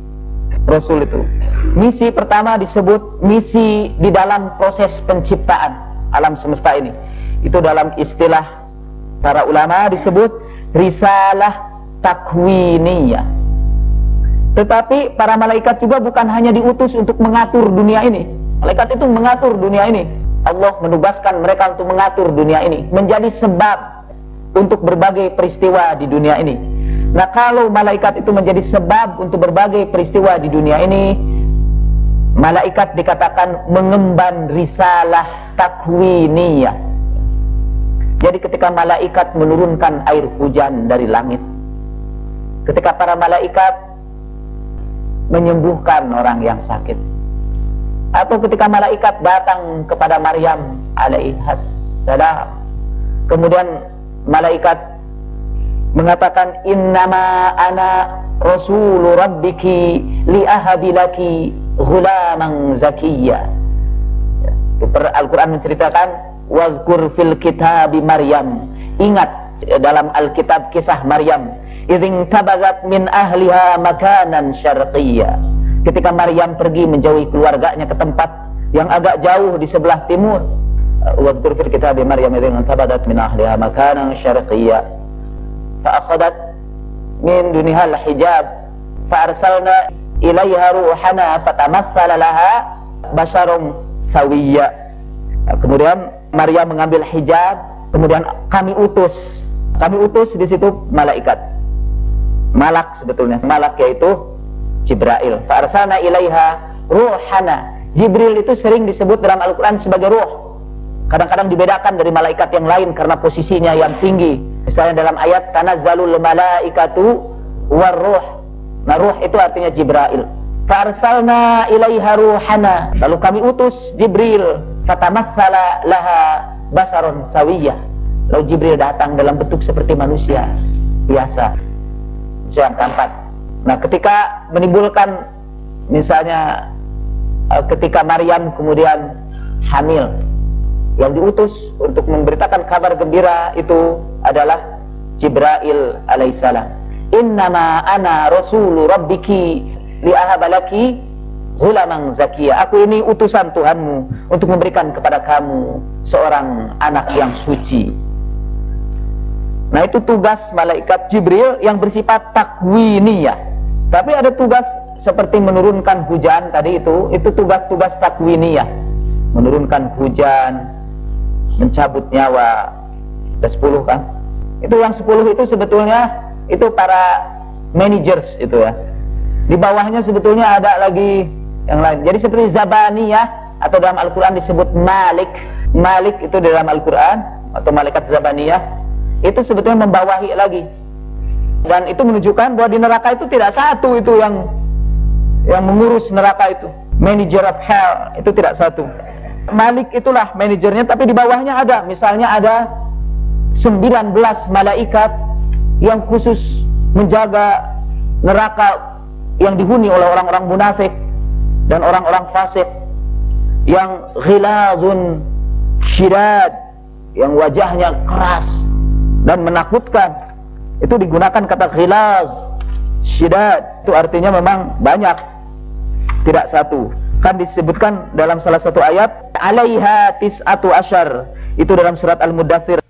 rasul itu. Misi pertama disebut misi di dalam proses penciptaan alam semesta ini. Itu dalam istilah para ulama disebut risalah takwiniyah. Tetapi para malaikat juga bukan hanya diutus untuk mengatur dunia ini. Malaikat itu mengatur dunia ini. Allah menugaskan mereka untuk mengatur dunia ini, menjadi sebab untuk berbagai peristiwa di dunia ini. Nah, kalau malaikat itu menjadi sebab untuk berbagai peristiwa di dunia ini, malaikat dikatakan mengemban risalah takwiniyah. Jadi ketika malaikat menurunkan air hujan dari langit, ketika para malaikat menyembuhkan orang yang sakit, atau ketika malaikat datang kepada Maryam alaihas salam, kemudian malaikat mengatakan innama ana rasulu rabbiki liahabilaki ghulaman zakiyya. Al-Quran menceritakan wazkur fil kitabi Maryam, ingat dalam Alkitab kisah Maryam, idzin tabagat min ahliha makanan syarqiyya, ketika Maryam pergi menjauhi keluarganya ke tempat yang agak jauh di sebelah timur. Wazkur fil kitabi Maryam idzin tabagat min ahliha makanan syarqiyya fa akhadhat min dunihal hijab fa arsalna ilaiha ruhana fatamassala laha basharum sawiyya. Kemudian Maryam mengambil hijab, kemudian kami utus di situ malaikat, malak sebetulnya, malak yaitu Jibril. Fa arsalna ilaiha ruhana. Jibril itu sering disebut dalam Al-Quran sebagai ruh. Kadang-kadang dibedakan dari malaikat yang lain karena posisinya yang tinggi. Misalnya dalam ayat tanazzalul malaikatu warruh. Nah, ruh itu artinya Jibril. Fa arsalna ilaiha ruhana. Lalu kami utus Jibril. Fatamassala laha basarun sawiyah. Lalu Jibril datang dalam bentuk seperti manusia biasa. Yang keempat. Nah, ketika menimbulkan, misalnya ketika Maryam kemudian hamil, yang diutus untuk memberitakan kabar gembira itu adalah Jibril alaihissalam. Innama ana rasulu rabbiki liahabalaki ghulaman zakiyya. Aku ini utusan Tuhanmu untuk memberikan kepada kamu seorang anak yang suci. Nah, itu tugas malaikat Jibril yang bersifat takwiniyah. Tapi ada tugas seperti menurunkan hujan tadi, itu tugas-tugas takwiniyah. Menurunkan hujan, mencabut nyawa. Ada 10 kan? Itu yang 10 itu sebetulnya itu para managers itu ya. Di bawahnya sebetulnya ada lagi yang lain. Jadi seperti Zabaniyah, atau dalam Al-Quran disebut Malik. Malik itu di dalam Al-Quran, atau malaikat Zabaniyah, itu sebetulnya membawahi lagi. Dan itu menunjukkan bahwa di neraka itu tidak satu itu yang mengurus neraka itu. Manager of hell itu tidak satu. Malik itulah manajernya, tapi di bawahnya ada, misalnya ada 19 malaikat yang khusus menjaga neraka yang dihuni oleh orang-orang munafik dan orang-orang fasik, yang ghilazun syidad, yang wajahnya keras dan menakutkan. Itu digunakan kata ghilaz syidad, itu artinya memang banyak, tidak satu. Kan disebutkan dalam salah satu ayat alaiha tis'atu asyar, itu dalam surat Al-Muddathir.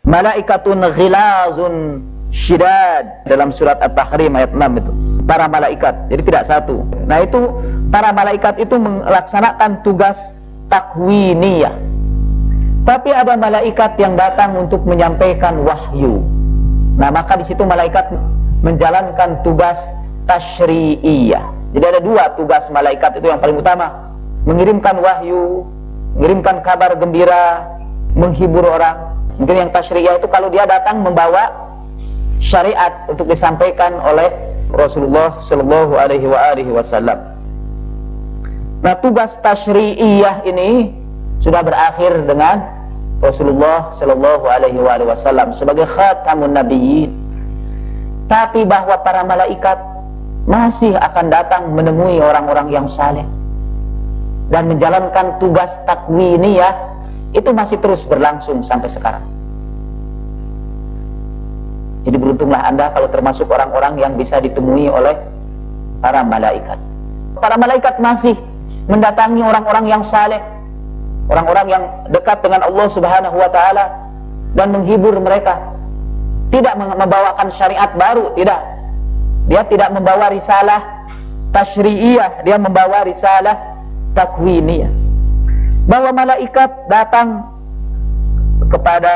Malaikatun ghilazun syidad dalam surat At-Tahrim ayat 6 itu. Para malaikat, jadi tidak satu. Nah, itu para malaikat itu melaksanakan tugas takwiniyah. Tapi ada malaikat yang datang untuk menyampaikan wahyu. Nah, maka di situ malaikat menjalankan tugas tasyri'iyah. Jadi ada 2 tugas malaikat itu yang paling utama: mengirimkan wahyu, mengirimkan kabar gembira, menghibur orang. Mungkin yang tasyri'iyah itu kalau dia datang membawa syariat untuk disampaikan oleh Rasulullah Shallallahu Alaihi Wasallam. Nah, tugas tasyri'iyah ini sudah berakhir dengan Rasulullah Shallallahu Alaihi Wasallam sebagai khatamun nabiyyin, tapi bahwa para malaikat masih akan datang menemui orang-orang yang saleh dan menjalankan tugas takwiniyah, itu masih terus berlangsung sampai sekarang. Jadi beruntunglah Anda kalau termasuk orang-orang yang bisa ditemui oleh para malaikat. Para malaikat masih mendatangi orang-orang yang saleh, orang-orang yang dekat dengan Allah Subhanahu wa taala, dan menghibur mereka. Tidak membawakan syariat baru, tidak. Dia tidak membawa risalah tasyri'iyah, dia membawa risalah takwiniyah. Bahwa malaikat datang kepada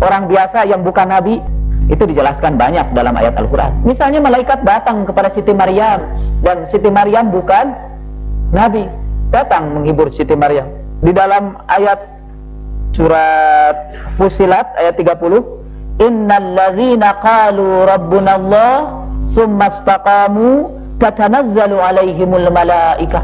orang biasa yang bukan nabi, itu dijelaskan banyak dalam ayat Al-Quran. Misalnya malaikat datang kepada Siti Maryam, dan Siti Maryam bukan nabi, datang menghibur Siti Maryam. Di dalam ayat surat Fussilat ayat 30, innal ladzina qalu rabbuna Allah tsumma istaqamu tatanazzalu alaihimul malaikah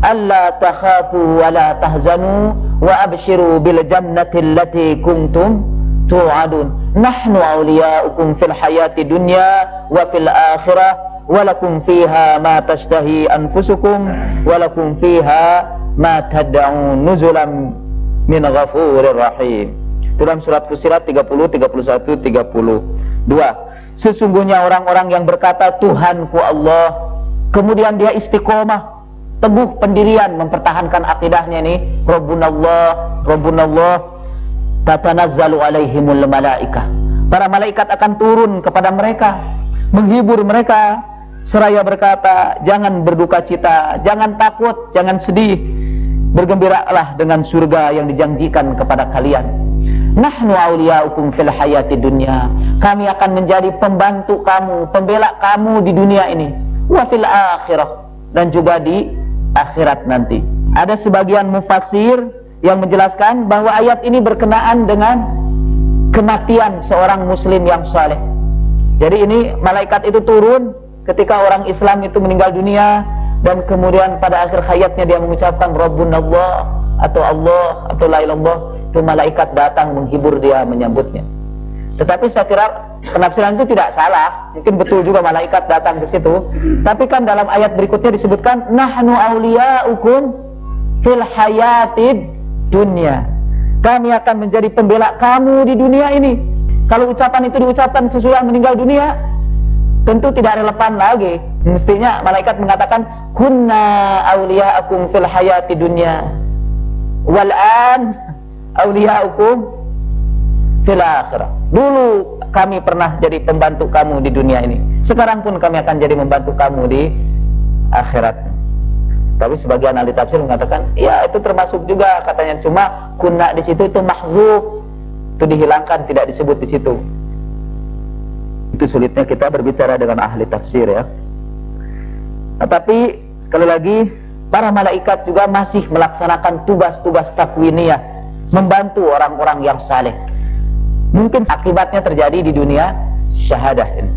alla takhafu wa la tahzanu wa abshiru bil jannati allati kuntum tu'adun nahnu awliya'ukum fil hayati dunya wa fil akhirah wa lakum fiha ma tashtahi anfusukum wa lakum fiha ma tad'un nuzulan min ghafurir rahim. Dalam surat Fussilat 30, 31, 32. Sesungguhnya orang-orang yang berkata Tuhanku Allah, kemudian dia istiqomah, teguh pendirian mempertahankan akidahnya ini, Rabbunallah, Rabbunallah, tatanazzalu alaihimul malaikah. Para malaikat akan turun kepada mereka, menghibur mereka, seraya berkata, jangan berduka cita, jangan takut, jangan sedih, bergembiralah dengan surga yang dijanjikan kepada kalian. Nahnu awliya'ukum fil hayati dunya, kami akan menjadi pembantu kamu, pembela kamu di dunia ini, wa fil akhirah, dan juga di akhirat nanti. Ada sebagian mufassir yang menjelaskan bahwa ayat ini berkenaan dengan kematian seorang muslim yang saleh. Jadi ini malaikat itu turun ketika orang Islam itu meninggal dunia, dan kemudian pada akhir hayatnya dia mengucapkan Rabbunallah atau Allah atau la ilaha illallah, itu malaikat datang menghibur dia, menyambutnya. Tetapi saya kira penafsiran itu tidak salah, mungkin betul juga malaikat datang ke situ. Tapi kan dalam ayat berikutnya disebutkan nahnu awliya'ukum fil hayatid dunya, kami akan menjadi pembela kamu di dunia ini. Kalau ucapan itu diucapkan sesudah meninggal dunia, tentu tidak relevan lagi. Mestinya malaikat mengatakan kunna awliya'akum fil hayatid dunya wal an awliya'ukum fil akhirah. Dulu kami pernah jadi pembantu kamu di dunia ini, sekarang pun kami akan jadi membantu kamu di akhirat. Tapi sebagian ahli tafsir mengatakan, ya itu termasuk juga katanya, cuma kunna di situ itu mahzuf, itu dihilangkan, tidak disebut di situ. Itu sulitnya kita berbicara dengan ahli tafsir ya. Nah, tapi sekali lagi para malaikat juga masih melaksanakan tugas-tugas takwiniyah, membantu orang-orang yang saleh. Mungkin akibatnya terjadi di dunia syahadah ini.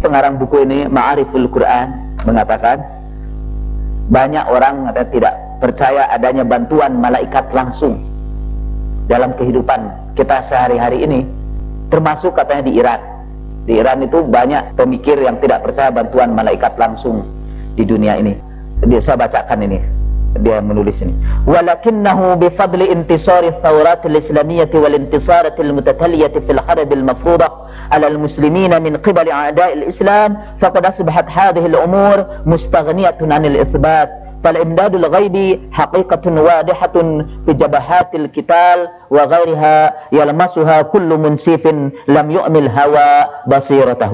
Pengarang buku ini, Ma'ariful Quran, mengatakan banyak orang tidak percaya adanya bantuan malaikat langsung dalam kehidupan kita sehari-hari ini, termasuk katanya di Iran. Di Iran itu banyak pemikir yang tidak percaya bantuan malaikat langsung di dunia ini. Saya bacakan ini, dia menulis ini. Walakinnahu bifadli intisari thawrat al-islamiyyah wal intisarat al-mutataliyah fil harb al-mafruḍah ala al-muslimin min qibal a'da' al-islam faqad asbahat hadhihi al-umur mustaghniyatun 'an al-ithbat فالإمداد الغيبي حقيقة واضحة في جبهات القتال وغيرها يلمسها كل منصف لم يؤمل هوى بصيرته.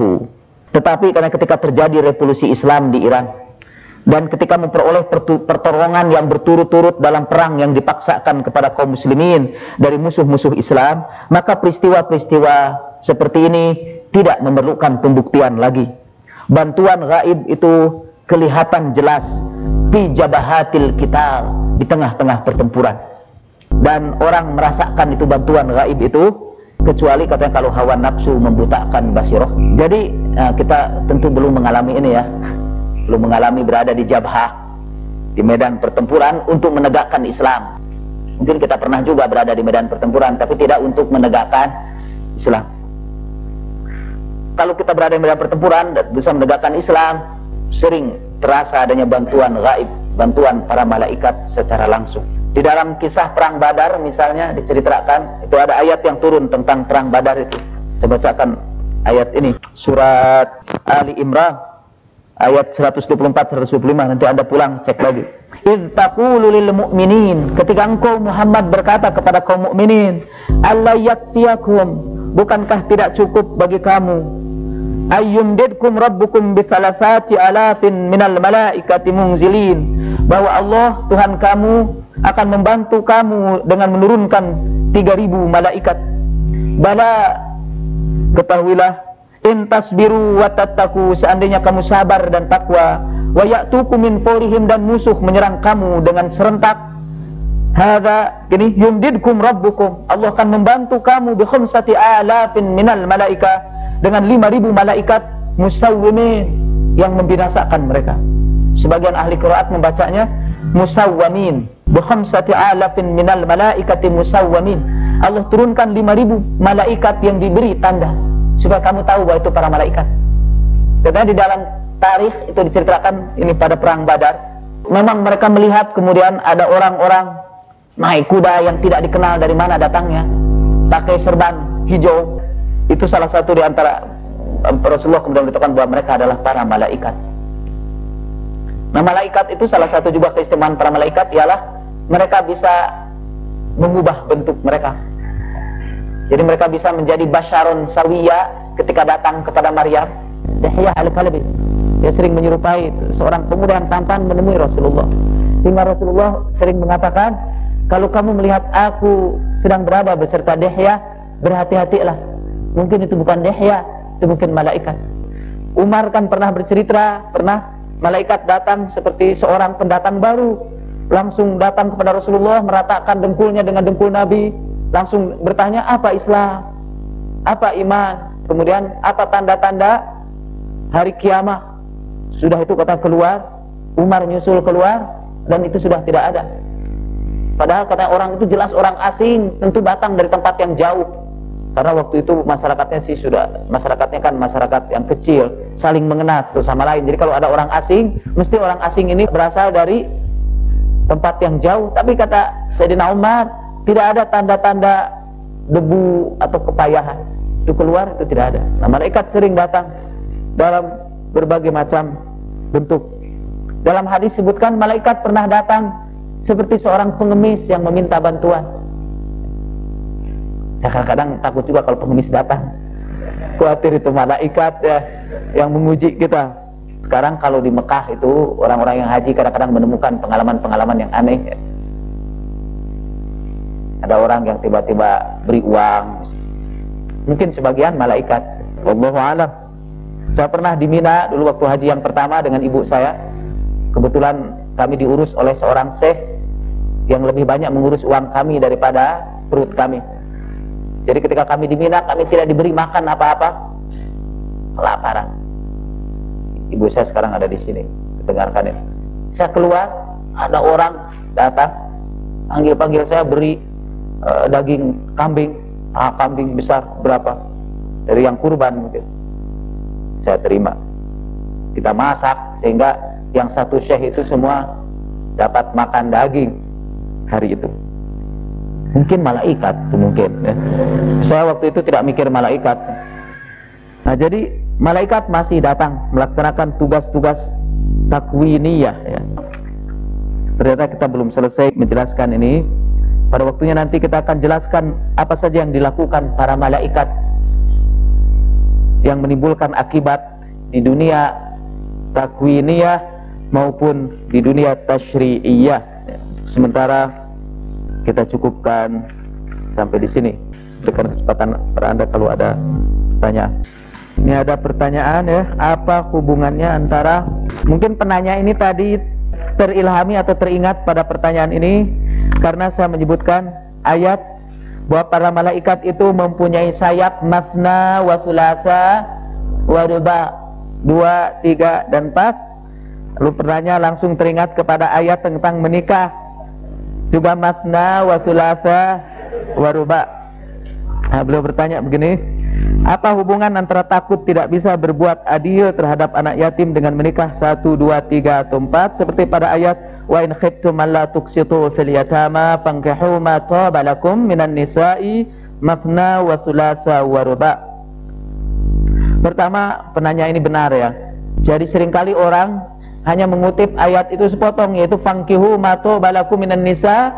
Tetapi karena ketika terjadi revolusi Islam di Iran, dan ketika memperoleh pertolongan yang berturut-turut dalam perang yang dipaksakan kepada kaum muslimin dari musuh-musuh Islam, maka peristiwa-peristiwa seperti ini tidak memerlukan pembuktian lagi. Bantuan gaib itu kelihatan jelas fi jabahatil qital, di tengah-tengah pertempuran, dan orang merasakan itu bantuan gaib itu, kecuali katanya kalau hawa nafsu membutakan basiroh. Jadi kita tentu belum mengalami ini ya, belum mengalami berada di jabhah, di medan pertempuran untuk menegakkan Islam. Mungkin kita pernah juga berada di medan pertempuran, tapi tidak untuk menegakkan Islam. Kalau kita berada di medan pertempuran dan bisa menegakkan Islam, sering terasa adanya bantuan gaib, bantuan para malaikat secara langsung. Di dalam kisah perang Badar misalnya diceritakan, itu ada ayat yang turun tentang perang Badar itu. Saya bacakan ayat ini, surat Ali Imran ayat 124-125, nanti Anda pulang cek lagi. Idz taqulu lil mu'minin, ketika engkau Muhammad berkata kepada kaum mukminin, alla yakfiyakum, bukankah tidak cukup bagi kamu, ayyumdidkum rabbukum bi 3,000 minal malaikati munzilin, bahwa Allah Tuhan kamu akan membantu kamu dengan menurunkan 3.000 malaikat. Bala, ketahuilah, in tasbiru wa tattaqu, seandainya kamu sabar dan takwa, wa ya'tukum min fawrihim, dan musuh menyerang kamu dengan serentak, hadza gini, yumdidkum rabbukum, Allah akan membantu kamu bi 5,000 minal malaika, dengan 5.000 malaikat musawwimin, yang membinasakan mereka. Sebagian ahli qiraat membacanya musawwamin, bi 5,000 minal malaikati musawwamin. Allah turunkan 5.000 malaikat yang diberi tanda, supaya kamu tahu bahwa itu para malaikat. Karena di dalam tarikh itu diceritakan ini pada perang Badar, memang mereka melihat kemudian ada orang-orang naik kuda yang tidak dikenal dari mana datangnya, pakai serban hijau. Itu salah satu di antara Rasulullah kemudian beritakan bahwa mereka adalah para malaikat. Nah, malaikat itu salah satu juga keistimewaan para malaikat ialah mereka bisa mengubah bentuk mereka. Jadi mereka bisa menjadi basyaron sawiya ketika datang kepada Maryam. Dihya al-Kalbi, dia sering menyerupai seorang pemuda yang tampan menemui Rasulullah. Sehingga Rasulullah sering mengatakan, kalau kamu melihat aku sedang berada beserta Dihya, berhati-hatilah. Mungkin itu bukan Dihya, itu mungkin malaikat. Umar kan pernah bercerita, pernah malaikat datang seperti seorang pendatang baru, langsung datang kepada Rasulullah, meratakan dengkulnya dengan dengkul Nabi, langsung bertanya, apa Islam, apa iman, kemudian apa tanda-tanda hari kiamat. Sudah itu kata keluar, Umar nyusul keluar, dan itu sudah tidak ada. Padahal kata orang itu jelas orang asing, tentu datang dari tempat yang jauh. Karena waktu itu masyarakatnya masyarakatnya kan masyarakat yang kecil, saling mengenal satu sama lain. Jadi kalau ada orang asing, mesti orang asing ini berasal dari tempat yang jauh. Tapi kata Sayyidina Umar, tidak ada tanda-tanda debu atau kepayahan. Itu keluar, itu tidak ada. Nah, malaikat sering datang dalam berbagai macam bentuk. Dalam hadis sebutkan malaikat pernah datang seperti seorang pengemis yang meminta bantuan. Saya kadang-kadang takut juga kalau pengemis datang, khawatir itu malaikat ya yang menguji kita. Sekarang kalau di Mekah itu orang-orang yang haji kadang-kadang menemukan pengalaman-pengalaman yang aneh ya. Ada orang yang tiba-tiba beri uang, mungkin sebagian malaikat, wallahu a'lam. Saya pernah di Mina dulu waktu haji yang pertama dengan ibu saya. Kebetulan kami diurus oleh seorang syekh yang lebih banyak mengurus uang kami daripada perut kami. Jadi ketika kami di Mina, kami tidak diberi makan apa-apa, kelaparan. Ibu saya sekarang ada di sini, dengarkan ini. Saya keluar, ada orang datang, panggil-panggil saya, beri daging kambing, kambing besar berapa, dari yang kurban mungkin. Saya terima. Kita masak sehingga yang satu syekh itu semua dapat makan daging hari itu. Mungkin malaikat itu mungkin ya. Saya waktu itu tidak mikir malaikat. Nah, jadi malaikat masih datang melaksanakan tugas-tugas takwiniyah ya. Ternyata kita belum selesai menjelaskan ini. Pada waktunya nanti kita akan jelaskan apa saja yang dilakukan para malaikat yang menimbulkan akibat di dunia takwiniyah maupun di dunia tasyri'iyah. Sementara kita cukupkan sampai di sini. Berikan kesempatan pada Anda kalau ada pertanyaan. Ini ada pertanyaan ya, apa hubungannya antara, mungkin penanya ini tadi terilhami atau teringat pada pertanyaan ini karena saya menyebutkan ayat bahwa para malaikat itu mempunyai sayap masna wa sulasa wa ruba, 2, 3 dan 4. Lalu pertanyaan langsung teringat kepada ayat tentang menikah. juga masna wa thulatha wa ruba. Nah, beliau bertanya begini, apa hubungan antara takut tidak bisa berbuat adil terhadap anak yatim dengan menikah 1, 2, 3 atau 4 seperti pada ayat wa in khiftum alla tuqsitu fil yatama fankihu ma taba lakum minan nisa'i masna wa thulatha wa ruba. Pertama, penanya ini benar ya. Jadi seringkali orang hanya mengutip ayat itu sepotong, yaitu fankihu ma taba lakum minan nisa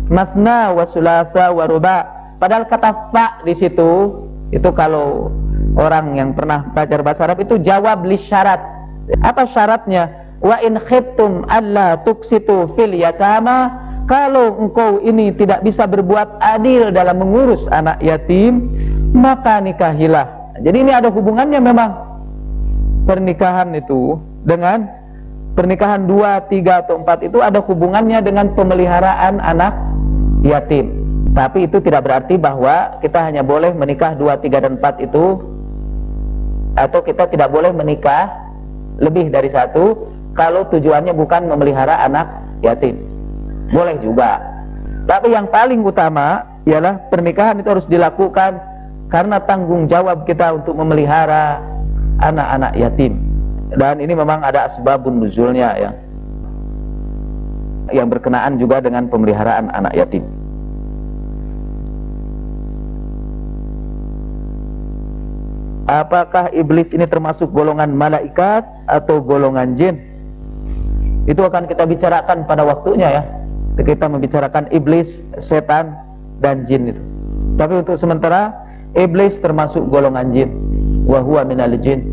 masna wa thulatha wa ruba. Padahal kata fa di situ itu kalau orang yang pernah belajar bahasa Arab itu jawab li syarat. Apa syaratnya? Wa in khiftum alla tuqsitu fil yatama, kalau engkau ini tidak bisa berbuat adil dalam mengurus anak yatim, maka nikahilah. Jadi ini ada hubungannya memang pernikahan itu dengan pernikahan 2, 3 atau 4 itu ada hubungannya dengan pemeliharaan anak yatim. Tapi itu tidak berarti bahwa kita hanya boleh menikah 2, 3 dan 4 itu, atau kita tidak boleh menikah lebih dari 1 kalau tujuannya bukan memelihara anak yatim. Boleh juga. Tapi yang paling utama ialah pernikahan itu harus dilakukan karena tanggung jawab kita untuk memelihara anak-anak yatim. Dan ini memang ada asbabun nuzulnya ya, yang berkenaan juga dengan pemeliharaan anak yatim. Apakah iblis ini termasuk golongan malaikat atau golongan jin? Itu akan kita bicarakan pada waktunya ya, kita membicarakan iblis, setan, dan jin itu. Tapi untuk sementara iblis termasuk golongan jin. Wa huwa minal jin.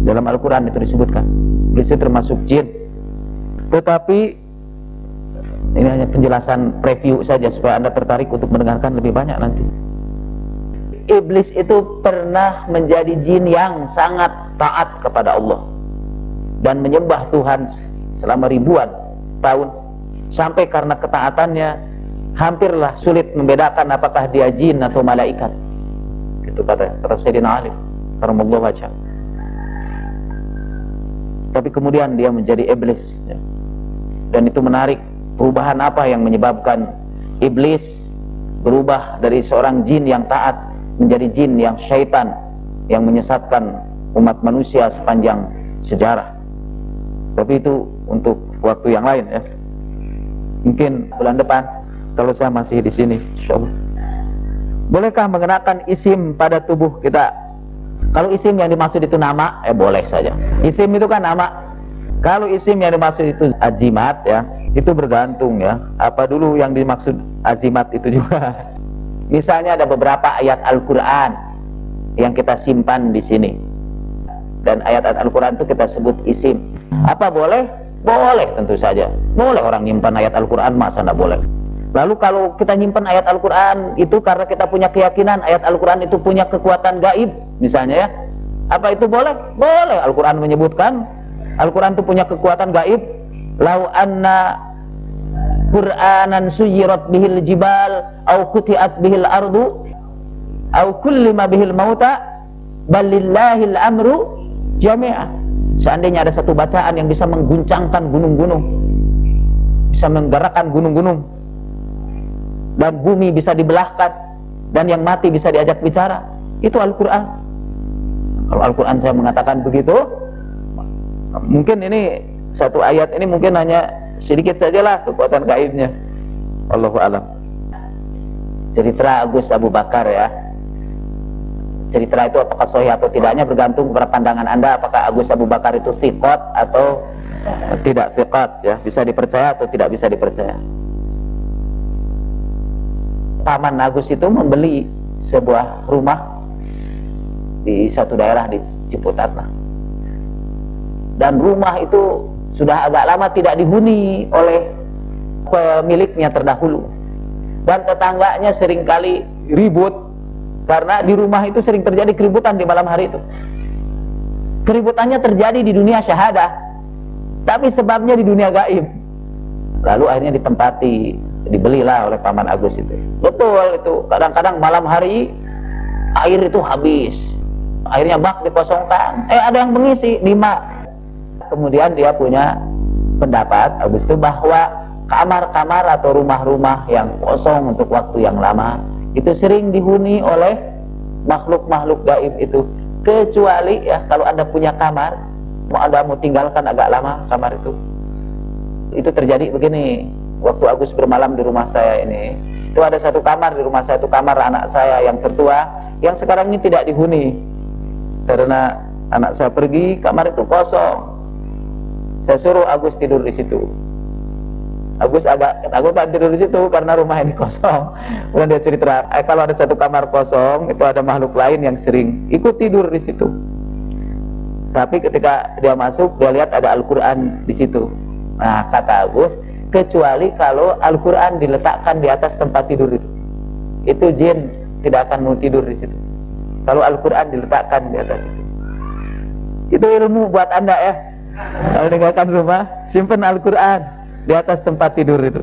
Dalam Al-Quran itu disebutkan iblis itu termasuk jin. Tetapi ini hanya penjelasan preview saja supaya Anda tertarik untuk mendengarkan lebih banyak nanti. Iblis itu pernah menjadi jin yang sangat taat kepada Allah dan menyembah Tuhan selama ribuan tahun, sampai karena ketaatannya hampirlah sulit membedakan apakah dia jin atau malaikat. Itu kata Sayyidina Ali karamallahu wajhah. Tapi kemudian dia menjadi iblis ya. Dan itu menarik, perubahan apa yang menyebabkan iblis berubah dari seorang jin yang taat menjadi jin yang syaitan, yang menyesatkan umat manusia sepanjang sejarah. Tapi itu untuk waktu yang lain ya. Mungkin bulan depan kalau saya masih di sini, insyaallah. Bolehkah mengenakan isim pada tubuh kita? Kalau isim yang dimaksud itu nama, boleh saja. Isim itu kan nama. Kalau isim yang dimaksud itu azimat ya, itu bergantung ya. Apa dulu yang dimaksud azimat itu juga. Misalnya ada beberapa ayat Al-Quran yang kita simpan di sini, dan ayat-ayat Al-Quran itu kita sebut isim. Apa boleh? Boleh, tentu saja. Boleh orang nyimpan ayat Al-Quran, masa tidak boleh? Lalu kalau kita nyimpan ayat Al-Quran itu karena kita punya keyakinan ayat Al-Quran itu punya kekuatan gaib, misalnya ya, apa itu boleh? Boleh. Al-Quran menyebutkan Al-Quran itu punya kekuatan gaib. Lau anna Qur'anan suyirat bihil jibal au kutiat bihil ardu au kullima bihil mauta balillahil amru jami'ah. Seandainya ada satu bacaan yang bisa mengguncangkan gunung-gunung, bisa menggerakkan gunung-gunung, dan bumi bisa dibelahkan, dan yang mati bisa diajak bicara, itu Al-Quran. Kalau Al-Quran saya mengatakan begitu, mungkin ini satu ayat ini mungkin hanya sedikit sajalah kekuatan gaibnya. Allahu a'lam. Cerita Agus Abu Bakar ya. Cerita itu apakah sahih atau tidaknya bergantung kepada pandangan Anda, apakah Agus Abu Bakar itu thiqat atau tidak thiqat ya, bisa dipercaya atau tidak bisa dipercaya. Paman Agus itu membeli sebuah rumah di satu daerah di Ciputat lah. Dan rumah itu sudah agak lama tidak dihuni oleh pemiliknya terdahulu, dan tetangganya seringkali ribut karena di rumah itu sering terjadi keributan di malam hari itu. Keributannya terjadi di dunia syahadah, tapi sebabnya di dunia gaib. Lalu akhirnya ditempati, dibelilah oleh Paman Agus itu. Betul itu, kadang-kadang malam hari air itu habis, akhirnya bak dikosongkan, ada yang mengisi 5. Kemudian dia punya pendapat Agus itu bahwa kamar-kamar atau rumah-rumah yang kosong untuk waktu yang lama itu sering dihuni oleh makhluk-makhluk gaib itu, kecuali ya kalau Anda punya kamar, Anda mau tinggalkan agak lama kamar itu terjadi begini. Waktu Agus bermalam di rumah saya ini, itu ada satu kamar di rumah saya, itu kamar anak saya yang tertua, yang sekarang ini tidak dihuni karena anak saya pergi, kamar itu kosong. Saya suruh Agus tidur di situ. Agus tidur di situ karena rumah ini kosong. Kemudian dia cerita, kalau ada satu kamar kosong, itu ada makhluk lain yang sering ikut tidur di situ. Tapi ketika dia masuk, dia lihat ada Al-Quran di situ. Nah, kata Agus, kecuali kalau Al-Quran diletakkan di atas tempat tidur itu jin tidak akan mau tidur di situ. Kalau Al-Quran diletakkan di atas itu ilmu buat Anda ya. Kalau meninggalkan rumah, simpan Al-Quran di atas tempat tidur itu.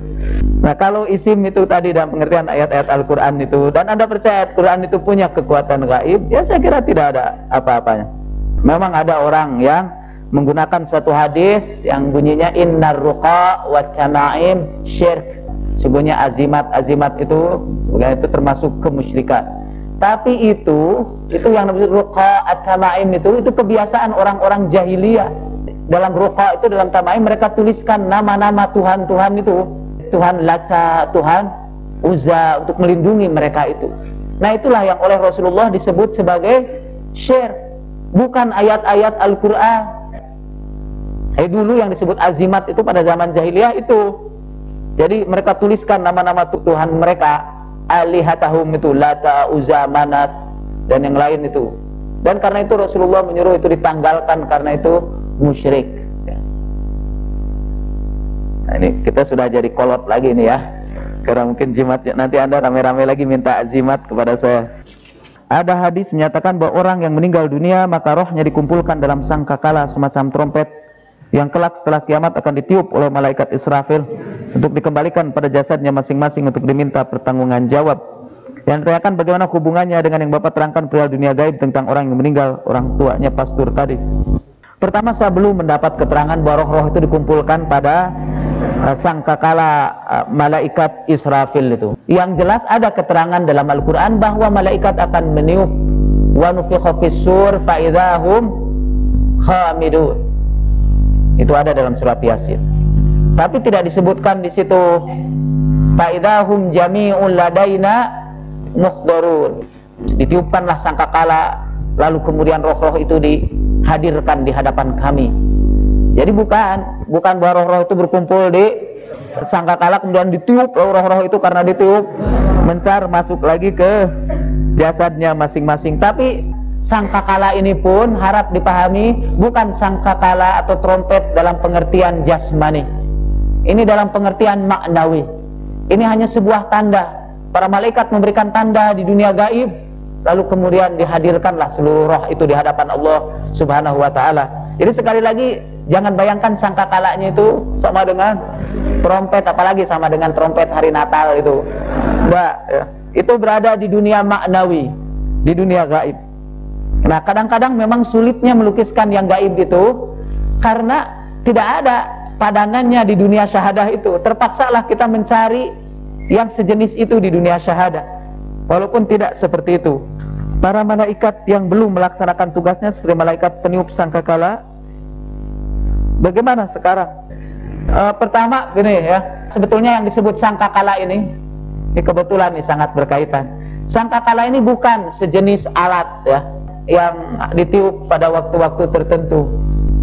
Nah, kalau isim itu tadi dalam pengertian ayat-ayat Al-Quran itu, dan Anda percaya Al-Quran itu punya kekuatan gaib, ya saya kira tidak ada apa-apanya. Memang ada orang yang menggunakan satu hadis yang bunyinya innar ruqa wa tamaim syirk. Sungguhnya azimat itu sebenarnya itu termasuk kemusyrikan. Tapi itu yang namanya ruqa at-tamaim itu kebiasaan orang-orang jahiliyah. Dalam ruqa itu, dalam tamaim, mereka tuliskan nama-nama Tuhan-Tuhan itu, Tuhan Lata, Tuhan Uzza, untuk melindungi mereka itu. Nah, itulah yang oleh Rasulullah disebut sebagai syirk, bukan ayat-ayat Al-Quran. Dulu yang disebut azimat itu pada zaman jahiliyah itu. Jadi mereka tuliskan nama-nama Tuhan mereka, alihatahum itu, Lata, Uzza, Manat, dan yang lain itu. Dan karena itu Rasulullah menyuruh itu ditanggalkan, karena itu musyrik. Nah, ini kita sudah jadi kolot lagi nih ya, karena mungkin jimat nanti Anda rame-rame lagi minta azimat kepada saya. Ada hadis menyatakan bahwa orang yang meninggal dunia maka rohnya dikumpulkan dalam sangkakala semacam trompet yang kelak setelah kiamat akan ditiup oleh malaikat Israfil untuk dikembalikan pada jasadnya masing-masing untuk diminta pertanggungjawaban jawab. Yang tanyakan bagaimana hubungannya dengan yang Bapak terangkan perihal dunia gaib tentang orang yang meninggal, orang tuanya pastur tadi. Pertama, saya belum mendapat keterangan bahwa roh-roh itu dikumpulkan pada sangkakala malaikat Israfil itu. Yang jelas ada keterangan dalam Al-Quran bahwa malaikat akan meniup wa nufikha fis-sur fa idzahum khamidun. Itu ada dalam surat Yasin. Tapi tidak disebutkan di situ fa idzahum jami'un ladaina muhdarun. Ditiupkanlah sangkakala, lalu kemudian roh-roh itu dihadirkan di hadapan kami. Jadi bukan bahwa roh-roh itu berkumpul di sangkakala kemudian ditiup roh-roh itu, karena ditiup mencar masuk lagi ke jasadnya masing-masing. Tapi sangkakala ini pun harap dipahami bukan sangkakala atau trompet dalam pengertian jasmani. Ini dalam pengertian maknawi. Ini hanya sebuah tanda. Para malaikat memberikan tanda di dunia gaib, lalu kemudian dihadirkanlah seluruh roh itu di hadapan Allah Subhanahu wa ta'ala. Jadi sekali lagi, jangan bayangkan sangkakalanya itu sama dengan trompet, apalagi sama dengan trompet hari Natal itu. Enggak, ya. Itu berada di dunia maknawi, di dunia gaib. Nah, kadang-kadang memang sulitnya melukiskan yang gaib itu karena tidak ada padanannya di dunia syahadah itu. Terpaksalah kita mencari yang sejenis itu di dunia syahadah. Walaupun tidak seperti itu. Para malaikat yang belum melaksanakan tugasnya seperti malaikat peniup sangkakala, bagaimana sekarang? Pertama gini ya, sebetulnya yang disebut sangkakala ini kebetulan ini sangat berkaitan. Sangkakala ini bukan sejenis alat ya yang ditiup pada waktu-waktu tertentu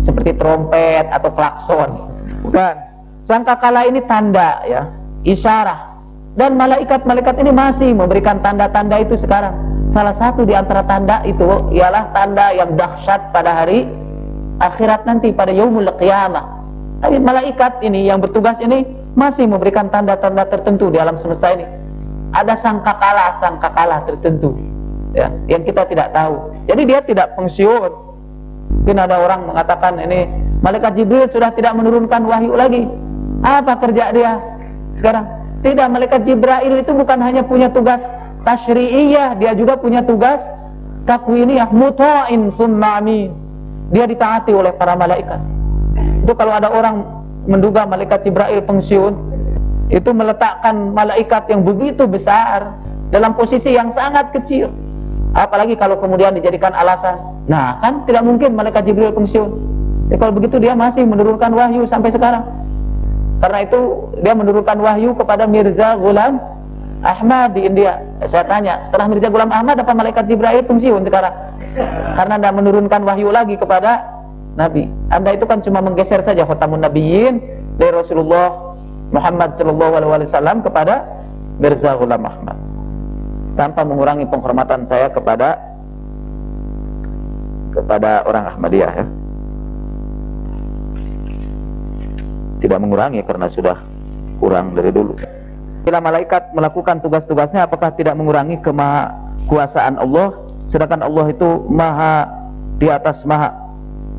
seperti trompet atau klakson. Bukan. Sangkakala ini tanda ya, isyarat. Dan malaikat-malaikat ini masih memberikan tanda-tanda itu sekarang. Salah satu di antara tanda itu ialah tanda yang dahsyat pada hari akhirat nanti, pada yaumul qiyamah. Tapi malaikat ini yang bertugas ini masih memberikan tanda-tanda tertentu di alam semesta ini. Ada sangkakala tertentu ya, yang kita tidak tahu. Jadi dia tidak pensiun. Mungkin ada orang mengatakan ini malaikat Jibril sudah tidak menurunkan wahyu lagi. Apa kerja dia sekarang? Tidak, malaikat Jibril itu bukan hanya punya tugas tasyri'iyah, dia juga punya tugas takwiniyah, muta'in summa amin. Dia ditaati oleh para malaikat. Itu kalau ada orang menduga malaikat Jibril pensiun, itu meletakkan malaikat yang begitu besar dalam posisi yang sangat kecil. Apalagi kalau kemudian dijadikan alasan, nah kan tidak mungkin malaikat Jibril pensiun. Kalau begitu dia masih menurunkan wahyu sampai sekarang. Karena itu dia menurunkan wahyu kepada Mirza Ghulam Ahmad di India. Saya tanya, setelah Mirza Ghulam Ahmad apa malaikat Jibril pensiun sekarang? Karena Anda menurunkan wahyu lagi kepada Nabi. Anda itu kan cuma menggeser saja khatamun nabiyyin dari Rasulullah Muhammad SAW kepada Mirza Ghulam Ahmad, tanpa mengurangi penghormatan saya kepada orang Ahmadiyah, ya. Tidak mengurangi karena sudah kurang dari dulu. Bila malaikat melakukan tugas-tugasnya, apakah tidak mengurangi kemahakuasaan Allah, sedangkan Allah itu maha di atas maha?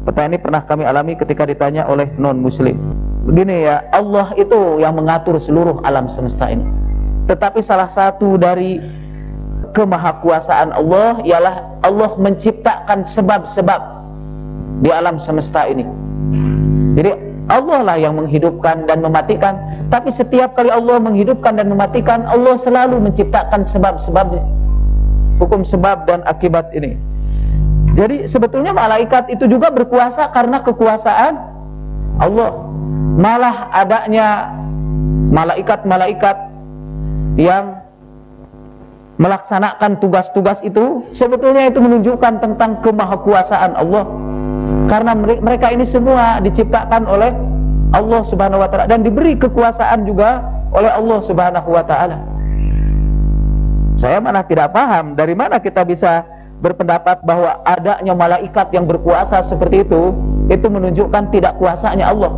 Pertanyaan ini pernah kami alami ketika ditanya oleh non-muslim. Begini ya, Allah itu yang mengatur seluruh alam semesta ini. Tetapi salah satu dari kemahakuasaan Allah ialah Allah menciptakan sebab-sebab di alam semesta ini. Jadi Allah lah yang menghidupkan dan mematikan. Tapi setiap kali Allah menghidupkan dan mematikan, Allah selalu menciptakan sebab-sebab, hukum sebab dan akibat ini. Jadi sebetulnya malaikat itu juga berkuasa karena kekuasaan Allah. Malah adanya malaikat-malaikat yang melaksanakan tugas-tugas itu, sebetulnya itu menunjukkan tentang kemahakuasaan Allah. Karena mereka ini semua diciptakan oleh Allah Subhanahu wa Ta'ala dan diberi kekuasaan juga oleh Allah Subhanahu wa Ta'ala. Saya malah tidak paham dari mana kita bisa berpendapat bahwa adanya malaikat yang berkuasa seperti itu menunjukkan tidak kuasanya Allah.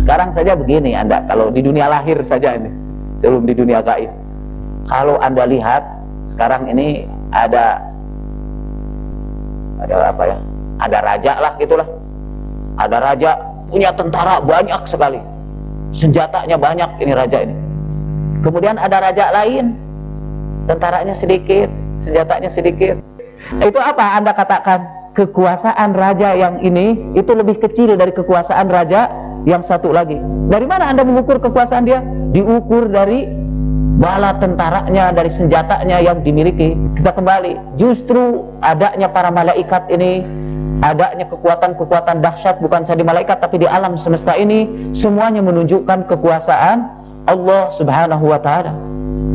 Sekarang saja begini Anda, kalau di dunia lahir saja ini, belum di dunia gaib. Kalau Anda lihat sekarang ini ada apa ya? Ada raja lah gitulah. Ada raja punya tentara banyak sekali. Senjatanya banyak ini raja ini. Kemudian ada raja lain, tentaranya sedikit, senjatanya sedikit. Itu apa Anda katakan? Kekuasaan raja yang ini itu lebih kecil dari kekuasaan raja yang satu lagi. Dari mana Anda mengukur kekuasaan dia? Diukur dari bala tentaranya, dari senjatanya yang dimiliki. Kita kembali, justru adanya para malaikat ini, adanya kekuatan-kekuatan dahsyat bukan saja di malaikat tapi di alam semesta ini, semuanya menunjukkan kekuasaan Allah Subhanahu wa Ta'ala.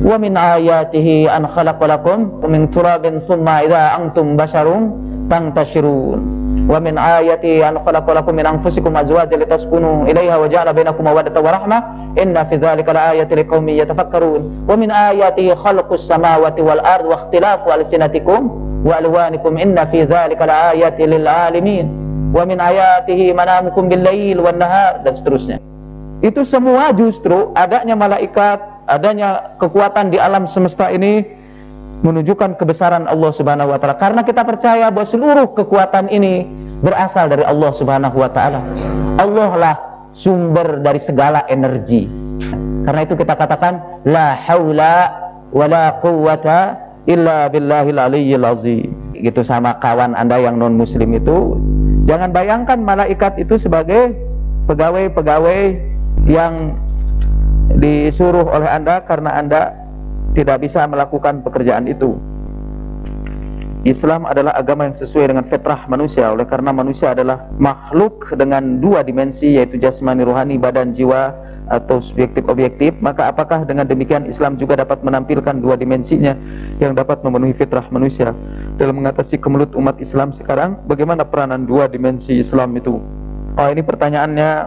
Wa min ayatihi an khalaqalakum min turabin thumma idza antum basharun tantashirun. Wa min ayatihi an khalaqalakum min anfusikum azwajan litaskunu ilaiha wa ja'ala bainakum mawaddatan wa rahmah inna fi dzalika laayatin liqaumin yatafakkarun. Wa min ayatihi khalqus samawati wal ardi wa ikhtilafu alsinatikum wa alwanikum inna fi dzalika laayatin lil alamin. Wa min ayatihi manamukum bil lail wan nahar, dan seterusnya. Itu semua justru adanya malaikat, adanya kekuatan di alam semesta ini menunjukkan kebesaran Allah Subhanahu wa Ta'ala. Karena kita percaya bahwa seluruh kekuatan ini berasal dari Allah Subhanahu wa Ta'ala. Allah lah sumber dari segala energi. Karena itu kita katakan la haula wala quwwata illa billahil aliyyil azim. Gitu sama kawan Anda yang non muslim itu, jangan bayangkan malaikat itu sebagai pegawai-pegawai yang disuruh oleh Anda karena Anda tidak bisa melakukan pekerjaan itu. Islam adalah agama yang sesuai dengan fitrah manusia. Oleh karena manusia adalah makhluk dengan dua dimensi, yaitu jasmani rohani, badan jiwa atau subjektif objektif, maka apakah dengan demikian Islam juga dapat menampilkan dua dimensinya yang dapat memenuhi fitrah manusia? Dalam mengatasi kemelut umat Islam sekarang, bagaimana peranan dua dimensi Islam itu? Oh, ini pertanyaannya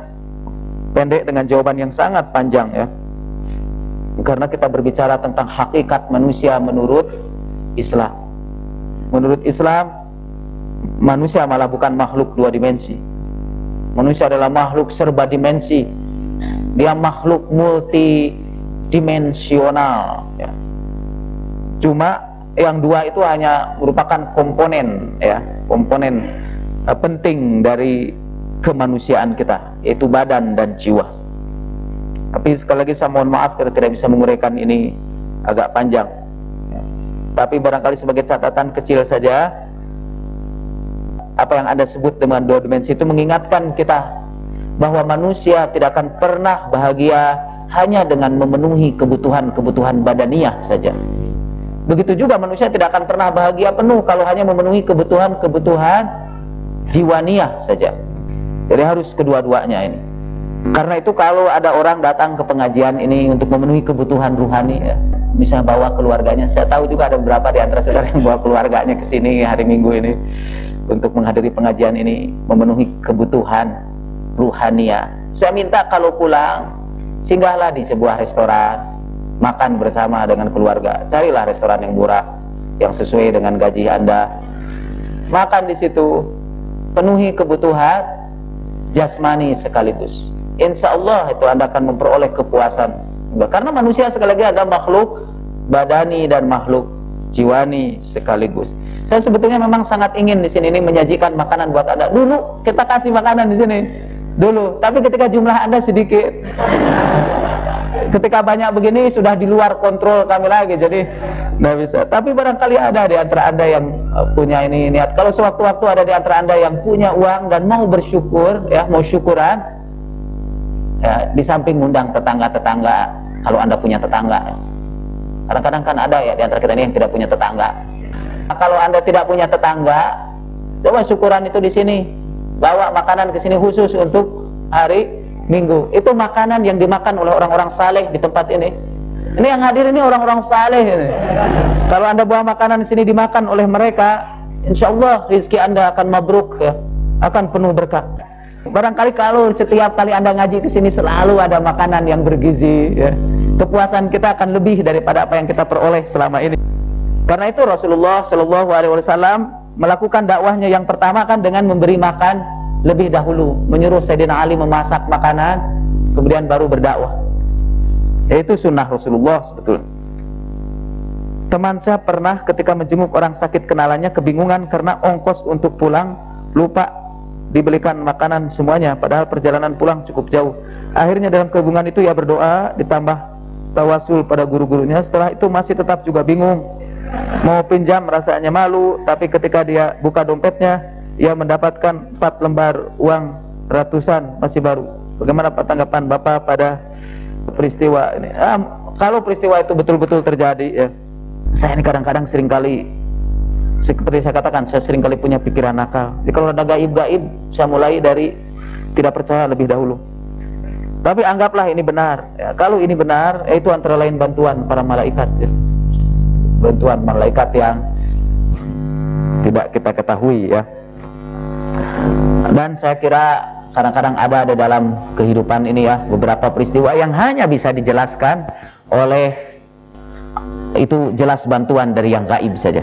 pendek dengan jawaban yang sangat panjang ya. Karena kita berbicara tentang hakikat manusia menurut Islam. Menurut Islam, manusia malah bukan makhluk dua dimensi. Manusia adalah makhluk serba dimensi. Dia makhluk multidimensional ya. Cuma yang dua itu hanya merupakan komponen ya, komponen penting dari kemanusiaan kita, yaitu badan dan jiwa. Tapi sekali lagi saya mohon maaf kalau tidak bisa menguraikan ini agak panjang ya. Tapi barangkali sebagai catatan kecil saja, apa yang Anda sebut dengan dua dimensi itu mengingatkan kita bahwa manusia tidak akan pernah bahagia hanya dengan memenuhi kebutuhan-kebutuhan badaniah saja. Begitu juga manusia tidak akan pernah bahagia penuh kalau hanya memenuhi kebutuhan-kebutuhan jiwaniah saja. Jadi harus kedua-duanya ini. Karena itu kalau ada orang datang ke pengajian ini untuk memenuhi kebutuhan ruhani, ya, bisa bawa keluarganya. Saya tahu juga ada beberapa di antara saudara yang bawa keluarganya ke sini hari Minggu ini untuk menghadiri pengajian ini, memenuhi kebutuhan ruhania. Saya minta kalau pulang, singgahlah di sebuah restoran, makan bersama dengan keluarga. Carilah restoran yang murah, yang sesuai dengan gaji Anda. Makan di situ, penuhi kebutuhan jasmani sekaligus. Insya Allah itu Anda akan memperoleh kepuasan. Karena manusia sekali lagi ada makhluk badani dan makhluk jiwani sekaligus. Saya sebetulnya memang sangat ingin di sini ini menyajikan makanan buat Anda. Dulu kita kasih makanan di sini dulu, tapi ketika jumlah Anda sedikit, ketika banyak begini sudah di luar kontrol kami lagi, jadi nggak bisa. Tapi barangkali ada di antara Anda yang punya ini niat. Kalau sewaktu-waktu ada di antara Anda yang punya uang dan mau bersyukur, ya mau syukuran, ya, di samping ngundang tetangga-tetangga, kalau Anda punya tetangga. Kadang-kadang kan ada ya di antara kita ini yang tidak punya tetangga. Nah, kalau Anda tidak punya tetangga, coba syukuran itu di sini. Bawa makanan ke sini khusus untuk hari Minggu. Itu makanan yang dimakan oleh orang-orang saleh di tempat ini. Ini yang hadir ini orang-orang saleh ini. Kalau Anda bawa makanan di sini dimakan oleh mereka, insya Allah rezeki Anda akan mabruk, ya, akan penuh berkah. Barangkali kalau setiap kali Anda ngaji ke sini selalu ada makanan yang bergizi, ya, kepuasan kita akan lebih daripada apa yang kita peroleh selama ini. Karena itu Rasulullah Shallallahu Alaihi Wasallam melakukan dakwahnya yang pertama kan dengan memberi makan lebih dahulu, menyuruh Sayyidina Ali memasak makanan, kemudian baru berdakwah. Itu sunnah Rasulullah sebetulnya. Teman saya pernah ketika menjenguk orang sakit kenalannya kebingungan karena ongkos untuk pulang lupa dibelikan makanan semuanya, padahal perjalanan pulang cukup jauh. Akhirnya dalam kebingungan itu ia berdoa ditambah tawasul pada guru-gurunya. Setelah itu masih tetap juga bingung, mau pinjam rasanya malu, tapi ketika dia buka dompetnya ia mendapatkan 4 lembar uang ratusan masih baru. Bagaimana tanggapan Bapak pada peristiwa ini? Kalau peristiwa itu betul-betul terjadi, ya, saya ini kadang-kadang seringkali, seperti saya katakan, saya seringkali punya pikiran nakal. Jadi kalau ada gaib-gaib, saya mulai dari tidak percaya lebih dahulu. Tapi anggaplah ini benar, ya. Kalau ini benar, itu antara lain bantuan para malaikat, ya. Bantuan malaikat yang tidak kita ketahui, ya. Dan saya kira kadang-kadang ada di dalam kehidupan ini, ya, beberapa peristiwa yang hanya bisa dijelaskan oleh itu jelas bantuan dari yang gaib saja.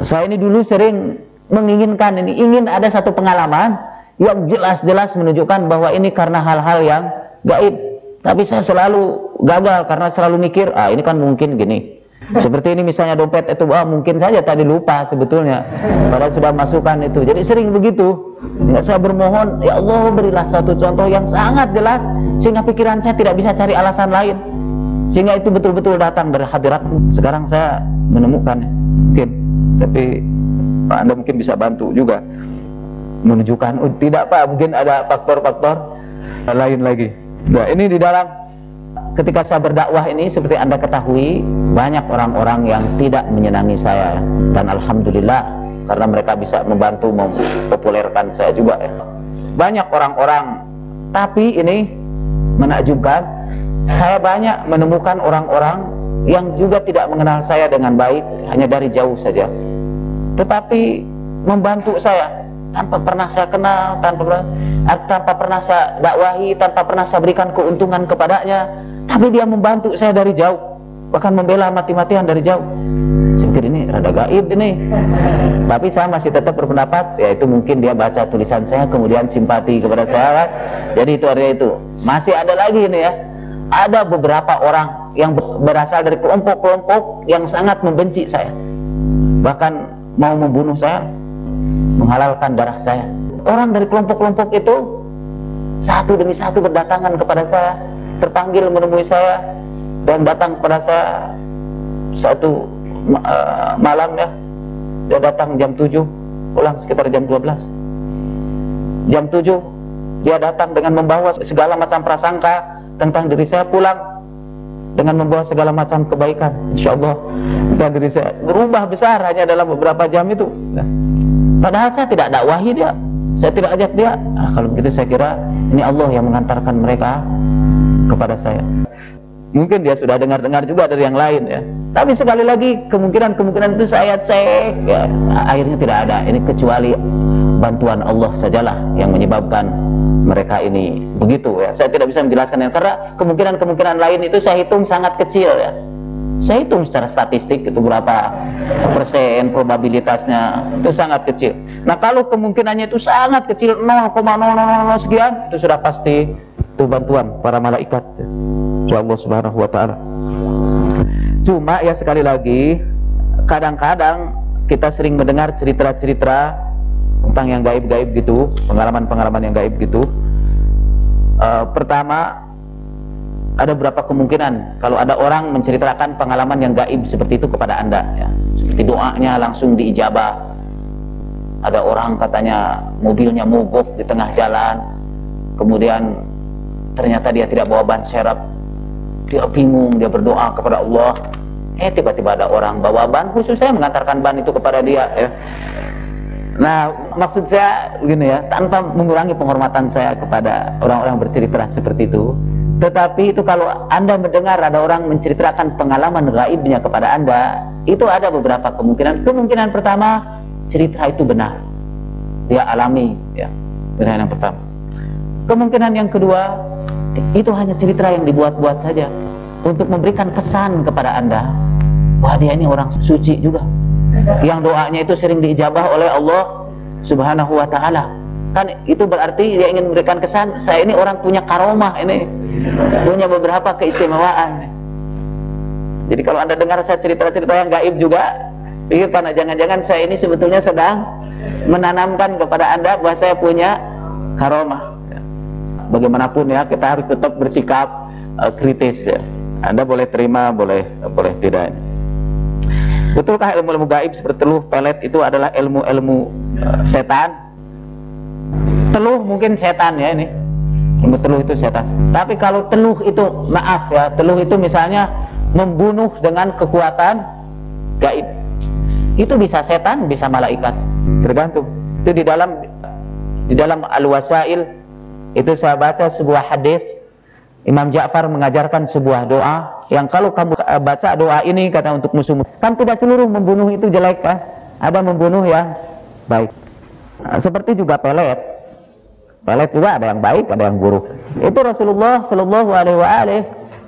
Saya ini dulu sering menginginkan ini, ingin ada satu pengalaman yang jelas-jelas menunjukkan bahwa ini karena hal-hal yang gaib. Tapi saya selalu gagal karena selalu mikir, ini kan mungkin gini. Seperti ini misalnya dompet itu, mungkin saja tadi lupa sebetulnya, padahal sudah masukkan itu. Jadi sering begitu. Ya, saya bermohon, ya Allah berilah satu contoh yang sangat jelas sehingga pikiran saya tidak bisa cari alasan lain, sehingga itu betul-betul datang dari hadiratmu. Sekarang saya menemukan, mungkin, tapi Pak Anda mungkin bisa bantu juga menunjukkan. Tidak Pak, mungkin ada faktor-faktor lain lagi. Nah, ini di dalam ketika saya berdakwah ini, seperti Anda ketahui, banyak orang-orang yang tidak menyenangi saya, dan alhamdulillah karena mereka bisa membantu mempopulerkan saya juga, ya. Banyak orang-orang, tapi ini menakjubkan, saya banyak menemukan orang-orang yang juga tidak mengenal saya dengan baik, hanya dari jauh saja, tetapi membantu saya tanpa pernah saya kenal, tanpa pernah saya dakwahi, tanpa pernah saya berikan keuntungan kepadanya, tapi dia membantu saya dari jauh, bahkan membela mati-matian dari jauh. Saya pikir ini rada gaib ini, tapi saya masih tetap berpendapat, ya itu mungkin dia baca tulisan saya kemudian simpati kepada saya, kan? Jadi itu artinya itu. Masih ada lagi ini, ya, ada beberapa orang yang berasal dari kelompok-kelompok yang sangat membenci saya, bahkan mau membunuh saya, menghalalkan darah saya. Orang dari kelompok-kelompok itu satu demi satu berdatangan kepada saya, terpanggil menemui saya, dan datang kepada saya satu malam, ya. Dia datang jam 7, pulang sekitar jam 12. Jam 7 Dia datang dengan membawa segala macam prasangka tentang diri saya, pulang dengan membawa segala macam kebaikan. Insya Allah tentang diri saya berubah besar hanya dalam beberapa jam itu. Padahal saya tidak dakwahi dia, saya tidak ajak dia. Kalau begitu saya kira ini Allah yang mengantarkan mereka kepada saya. Mungkin dia sudah dengar-dengar juga dari yang lain ya. Tapi sekali lagi kemungkinan itu saya cek ya, akhirnya tidak ada. Ini kecuali bantuan Allah sajalah yang menyebabkan mereka ini begitu ya. Saya tidak bisa menjelaskan karena kemungkinan lain itu saya hitung sangat kecil ya. Saya hitung secara statistik itu berapa persen probabilitasnya, itu sangat kecil. Nah kalau kemungkinannya itu sangat kecil 0,000 sekian, itu sudah pasti itu bantuan para malaikat ya Allah Subhanahu wa ta'ala. Cuma ya sekali lagi, kadang-kadang kita sering mendengar cerita-cerita tentang yang gaib-gaib gitu, pengalaman-pengalaman yang gaib gitu. Pertama, ada beberapa kemungkinan kalau ada orang menceritakan pengalaman yang gaib seperti itu kepada Anda ya. Seperti doanya langsung diijabah. Ada orang katanya mobilnya mogok di tengah jalan, kemudian ternyata dia tidak bawa ban serep. Dia bingung, dia berdoa kepada Allah, tiba-tiba ada orang bawa ban khusus saya mengantarkan ban itu kepada dia ya. Nah maksud saya begini ya, tanpa mengurangi penghormatan saya kepada orang-orang bercerita seperti itu, tetapi itu kalau Anda mendengar ada orang menceritakan pengalaman gaibnya kepada Anda, itu ada beberapa kemungkinan. Kemungkinan pertama, cerita itu benar, dia alami ya, benar yang pertama. Kemungkinan yang kedua, itu hanya cerita yang dibuat-buat saja untuk memberikan kesan kepada Anda, wah dia ini orang suci juga, yang doanya itu sering diijabah oleh Allah Subhanahu wa ta'ala. Kan itu berarti dia ingin memberikan kesan, saya ini orang punya karomah, ini punya beberapa keistimewaan. Jadi kalau Anda dengar saya cerita-cerita yang gaib juga, pikir karena jangan-jangan saya ini sebetulnya sedang menanamkan kepada Anda bahwa saya punya karomah. Bagaimanapun ya, kita harus tetap bersikap kritis ya. Anda boleh terima, boleh tidak. Betulkah ilmu-ilmu gaib seperti teluh, pelet itu adalah ilmu-ilmu setan? Teluh mungkin setan ya ini. Ilmu teluh itu setan. Tapi kalau teluh itu, maaf ya, teluh itu misalnya membunuh dengan kekuatan gaib. Itu bisa setan, bisa malaikat. Tergantung. Itu di dalam Al-Wasail itu saya baca sebuah hadis, Imam Ja'far mengajarkan sebuah doa yang kalau kamu baca doa ini kata untuk musuh, kan tidak seluruh membunuh itu jelek kan, ada membunuh yang baik. Nah, seperti juga pelet juga ada yang baik, ada yang buruk. Itu Rasulullah Shallallahu Alaihi Wasallam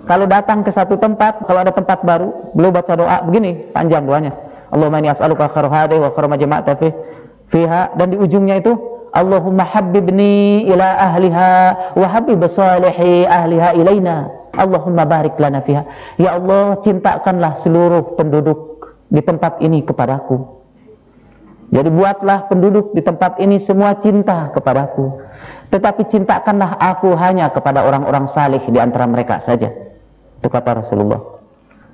kalau datang ke satu tempat, kalau ada tempat baru, beliau baca doa begini, panjang doanya, Allahumma inni as'aluka khairal hadi wa khairal ma jama'ta fiha, dan di ujungnya itu Allahumma habibni ila ahliha wa habib salihi ahliha ilaina, Allahumma barik lana fiha. Ya Allah, cintakanlah seluruh penduduk di tempat ini kepadaku. Jadi buatlah penduduk di tempat ini semua cinta kepadaku, tetapi cintakanlah aku hanya kepada orang-orang salih di antara mereka saja. Itu kata Rasulullah.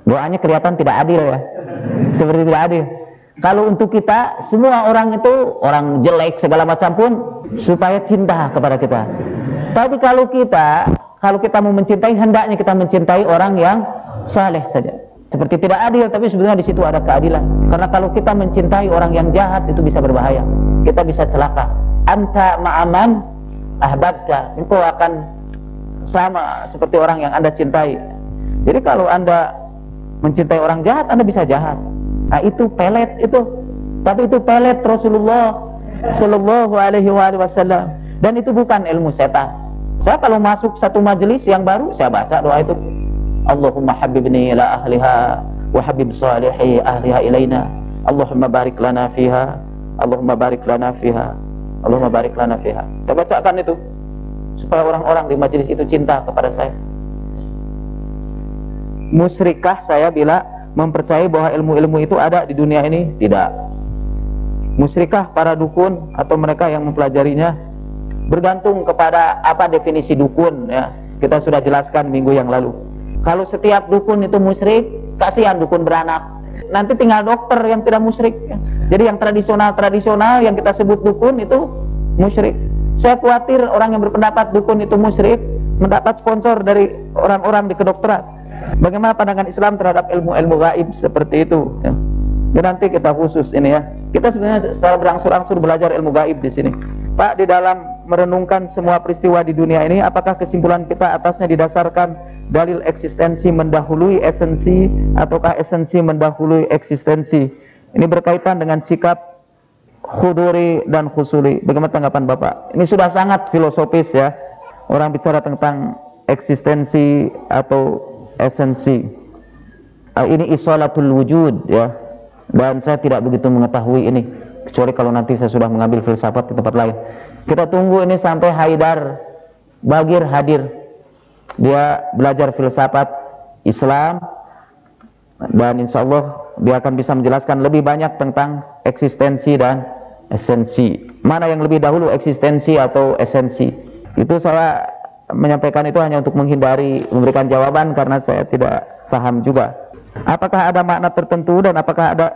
Doanya kelihatan tidak adil ya, seperti tidak adil. Kalau untuk kita, semua orang itu, orang jelek segala macam pun, supaya cinta kepada kita. Tapi kalau kita mau mencintai, hendaknya kita mencintai orang yang saleh saja. Seperti tidak adil, tapi sebenarnya di situ ada keadilan. Karena kalau kita mencintai orang yang jahat, itu bisa berbahaya. Kita bisa celaka. Anta ma'aman ahbabta, engkau akan sama seperti orang yang Anda cintai. Jadi kalau Anda mencintai orang jahat, Anda bisa jahat. Nah itu pelet itu, tapi itu pelet Rasulullah Shallallahu Alaihi Wasallam, dan itu bukan ilmu setan. Saya kalau masuk satu majelis yang baru, saya baca doa itu, Allahumma habibni ila ahliha wa habib salihi ahliha ilaina, Allahumma barik lana fiha, Allahumma barik lana fiha, Allahumma barik lana fiha. Saya bacakan itu supaya orang-orang di majelis itu cinta kepada saya. Musyrikah saya bila mempercayai bahwa ilmu-ilmu itu ada di dunia ini? Tidak. Musyrikah para dukun atau mereka yang mempelajarinya? Bergantung kepada apa definisi dukun ya. Kita sudah jelaskan minggu yang lalu. Kalau setiap dukun itu musyrik, kasihan dukun beranak. Nanti tinggal dokter yang tidak musyrik ya. Jadi yang tradisional yang kita sebut dukun itu musyrik. Saya khawatir orang yang berpendapat dukun itu musyrik mendapat sponsor dari orang-orang di kedokteran. Bagaimana pandangan Islam terhadap ilmu-ilmu gaib seperti itu? Ya. Nanti kita khusus ini ya. Kita sebenarnya secara berangsur-angsur belajar ilmu gaib di sini. Pak, di dalam merenungkan semua peristiwa di dunia ini, apakah kesimpulan kita atasnya didasarkan dalil eksistensi mendahului esensi, ataukah esensi mendahului eksistensi? Ini berkaitan dengan sikap huduri dan khusuli. Bagaimana tanggapan Bapak? Ini sudah sangat filosofis ya. Orang bicara tentang eksistensi atau esensi. Ini isolatul wujud ya. Dan saya tidak begitu mengetahui ini, kecuali kalau nanti saya sudah mengambil filsafat di tempat lain. Kita tunggu ini sampai Haidar Bagir hadir. Dia belajar filsafat Islam, dan insya Allah dia akan bisa menjelaskan lebih banyak tentang eksistensi dan esensi. Mana yang lebih dahulu, eksistensi atau esensi? Itu saya menyampaikan itu hanya untuk menghindari memberikan jawaban karena saya tidak paham juga. Apakah ada makna tertentu dan apakah ada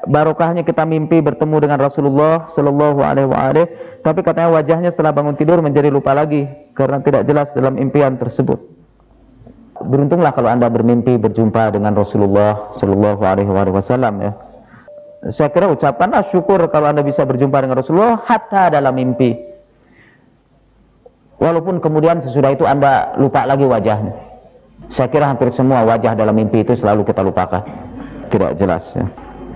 barokahnya kita mimpi bertemu dengan Rasulullah Sallallahu Alaihi Wasallam? Tapi katanya wajahnya setelah bangun tidur menjadi lupa lagi karena tidak jelas dalam impian tersebut. Beruntunglah kalau Anda bermimpi berjumpa dengan Rasulullah Sallallahu Alaihi Wasallam ya. Saya kira ucapkanlah syukur kalau Anda bisa berjumpa dengan Rasulullah hatta dalam mimpi. Walaupun kemudian sesudah itu Anda lupa lagi wajahnya. Saya kira hampir semua wajah dalam mimpi itu selalu kita lupakan. Tidak jelas ya.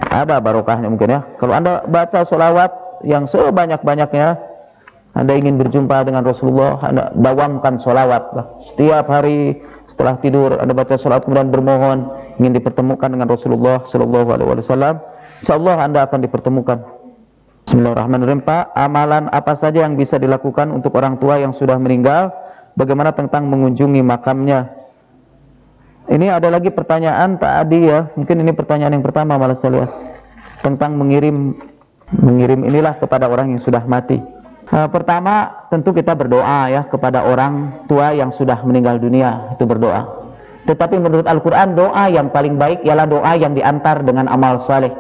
Ada barokahnya mungkin ya. Kalau Anda baca sholawat yang sebanyak-banyaknya, Anda ingin berjumpa dengan Rasulullah, Anda dawamkan sholawat lah. Setiap hari setelah tidur Anda baca sholawat kemudian bermohon ingin dipertemukan dengan Rasulullah Sallallahu Alaihi Wasallam. Insyaallah Anda akan dipertemukan. Bismillahirrahmanirrahim. Pak, amalan apa saja yang bisa dilakukan untuk orang tua yang sudah meninggal? Bagaimana tentang mengunjungi makamnya? Ini ada lagi pertanyaan tadi ya, mungkin ini pertanyaan yang pertama malah saya lihat, tentang mengirim inilah kepada orang yang sudah mati. Pertama tentu kita berdoa ya kepada orang tua yang sudah meninggal dunia, itu berdoa. Tetapi menurut Al-Quran doa yang paling baik ialah doa yang diantar dengan amal saleh.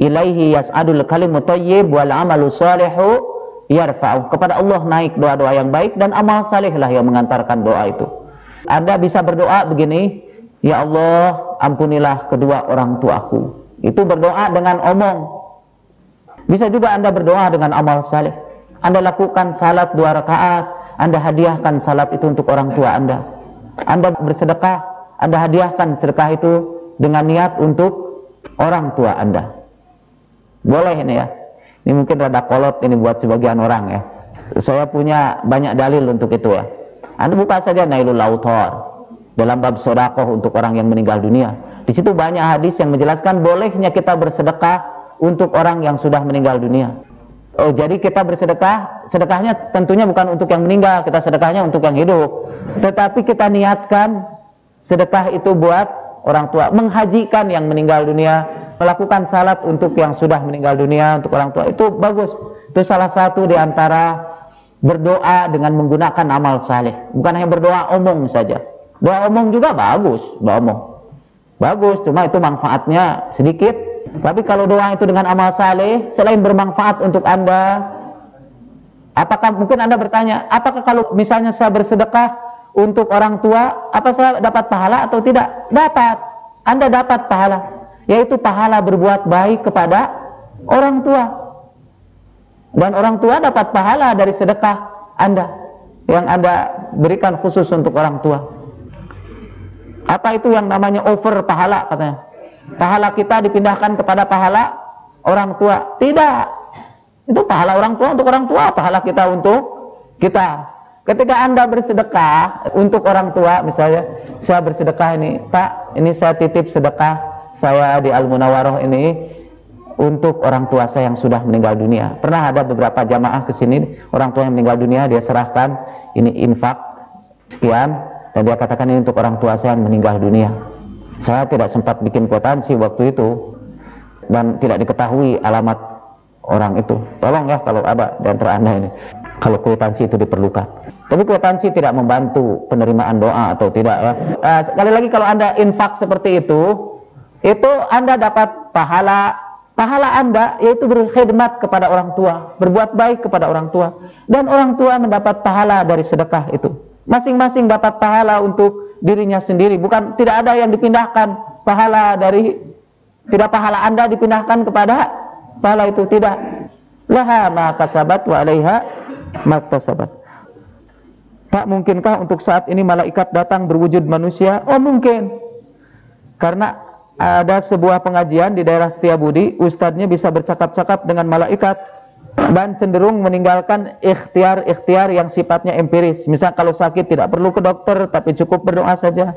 Ilaihi yas'adul kalimu thayyib wal amalu salihu yarfa'u. Kepada Allah naik doa-doa yang baik dan amal saleh lah yang mengantarkan doa itu. Anda bisa berdoa begini, ya Allah ampunilah kedua orang tuaku. Itu berdoa dengan omong. Bisa juga Anda berdoa dengan amal saleh. Anda lakukan salat 2 rakaat, Anda hadiahkan salat itu untuk orang tua Anda. Anda bersedekah, Anda hadiahkan sedekah itu dengan niat untuk orang tua Anda. Boleh ini ya. Ini mungkin rada kolot ini buat sebagian orang ya. Saya punya banyak dalil untuk itu ya. Anda buka saja Nailul Autar dalam bab sedekah untuk orang yang meninggal dunia. Di situ banyak hadis yang menjelaskan bolehnya kita bersedekah untuk orang yang sudah meninggal dunia. Oh, jadi kita bersedekah, sedekahnya tentunya bukan untuk yang meninggal, kita sedekahnya untuk yang hidup. Tetapi kita niatkan sedekah itu buat orang tua, menghajikan yang meninggal dunia, melakukan salat untuk yang sudah meninggal dunia, untuk orang tua, itu bagus. Itu salah satu di antara berdoa dengan menggunakan amal saleh. Bukan hanya berdoa omong saja. Doa omong juga bagus, doa omong bagus, cuma itu manfaatnya sedikit. Tapi kalau doa itu dengan amal saleh, selain bermanfaat untuk Anda, apakah mungkin Anda bertanya, apakah kalau misalnya saya bersedekah untuk orang tua, apa saya dapat pahala atau tidak? Dapat. Anda dapat pahala, yaitu pahala berbuat baik kepada orang tua. Dan orang tua dapat pahala dari sedekah Anda yang Anda berikan khusus untuk orang tua. Apa itu yang namanya over pahala katanya? Pahala kita dipindahkan kepada pahala orang tua. Tidak. Itu pahala orang tua untuk orang tua, pahala kita untuk kita. Ketika Anda bersedekah untuk orang tua, misalnya saya bersedekah ini, Pak, ini saya titip sedekah saya di Al-Munawwarah ini untuk orang tua saya yang sudah meninggal dunia. Pernah ada beberapa jamaah ke sini, orang tua yang meninggal dunia, dia serahkan ini infak sekian, dan dia katakan ini untuk orang tua saya yang meninggal dunia. Saya tidak sempat bikin kwitansi waktu itu dan tidak diketahui alamat orang itu. Tolong ya kalau ada di antara Anda ini, kalau kwitansi itu diperlukan. Tapi kwitansi tidak membantu penerimaan doa atau tidak ya. Sekali lagi kalau Anda infak seperti itu Anda dapat pahala pahala Anda yaitu berkhidmat kepada orang tua, berbuat baik kepada orang tua, dan orang tua mendapat pahala dari sedekah itu. Masing-masing dapat pahala untuk dirinya sendiri, bukan, tidak ada yang dipindahkan pahala dari, tidak pahala Anda dipindahkan kepada pahala itu, tidak. Laha ma kasabat wa 'alaiha ma iktasabat. Tak mungkinkah untuk saat ini malaikat datang berwujud manusia? Oh mungkin. Karena ada sebuah pengajian di daerah Setiabudi, ustadznya bisa bercakap-cakap dengan malaikat dan cenderung meninggalkan ikhtiar-ikhtiar yang sifatnya empiris. Misal kalau sakit tidak perlu ke dokter, tapi cukup berdoa saja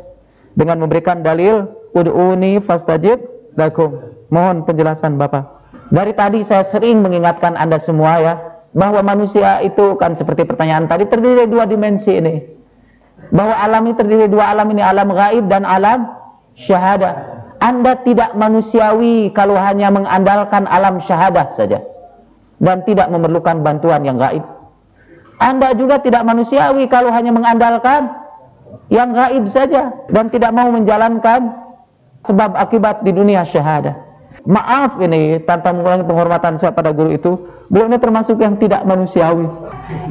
dengan memberikan dalil ud'uni fastajib lakum. Mohon penjelasan Bapak. Dari tadi saya sering mengingatkan Anda semua ya, bahwa manusia itu kan seperti pertanyaan tadi terdiri dari dua dimensi ini. Bahwa alam ini terdiri dari dua alam ini, alam gaib dan alam syahadah. Anda tidak manusiawi kalau hanya mengandalkan alam syahadah saja dan tidak memerlukan bantuan yang gaib. Anda juga tidak manusiawi kalau hanya mengandalkan yang gaib saja dan tidak mau menjalankan sebab akibat di dunia syahadah. Maaf ini, tanpa mengurangi penghormatan saya pada guru itu, beliau ini termasuk yang tidak manusiawi.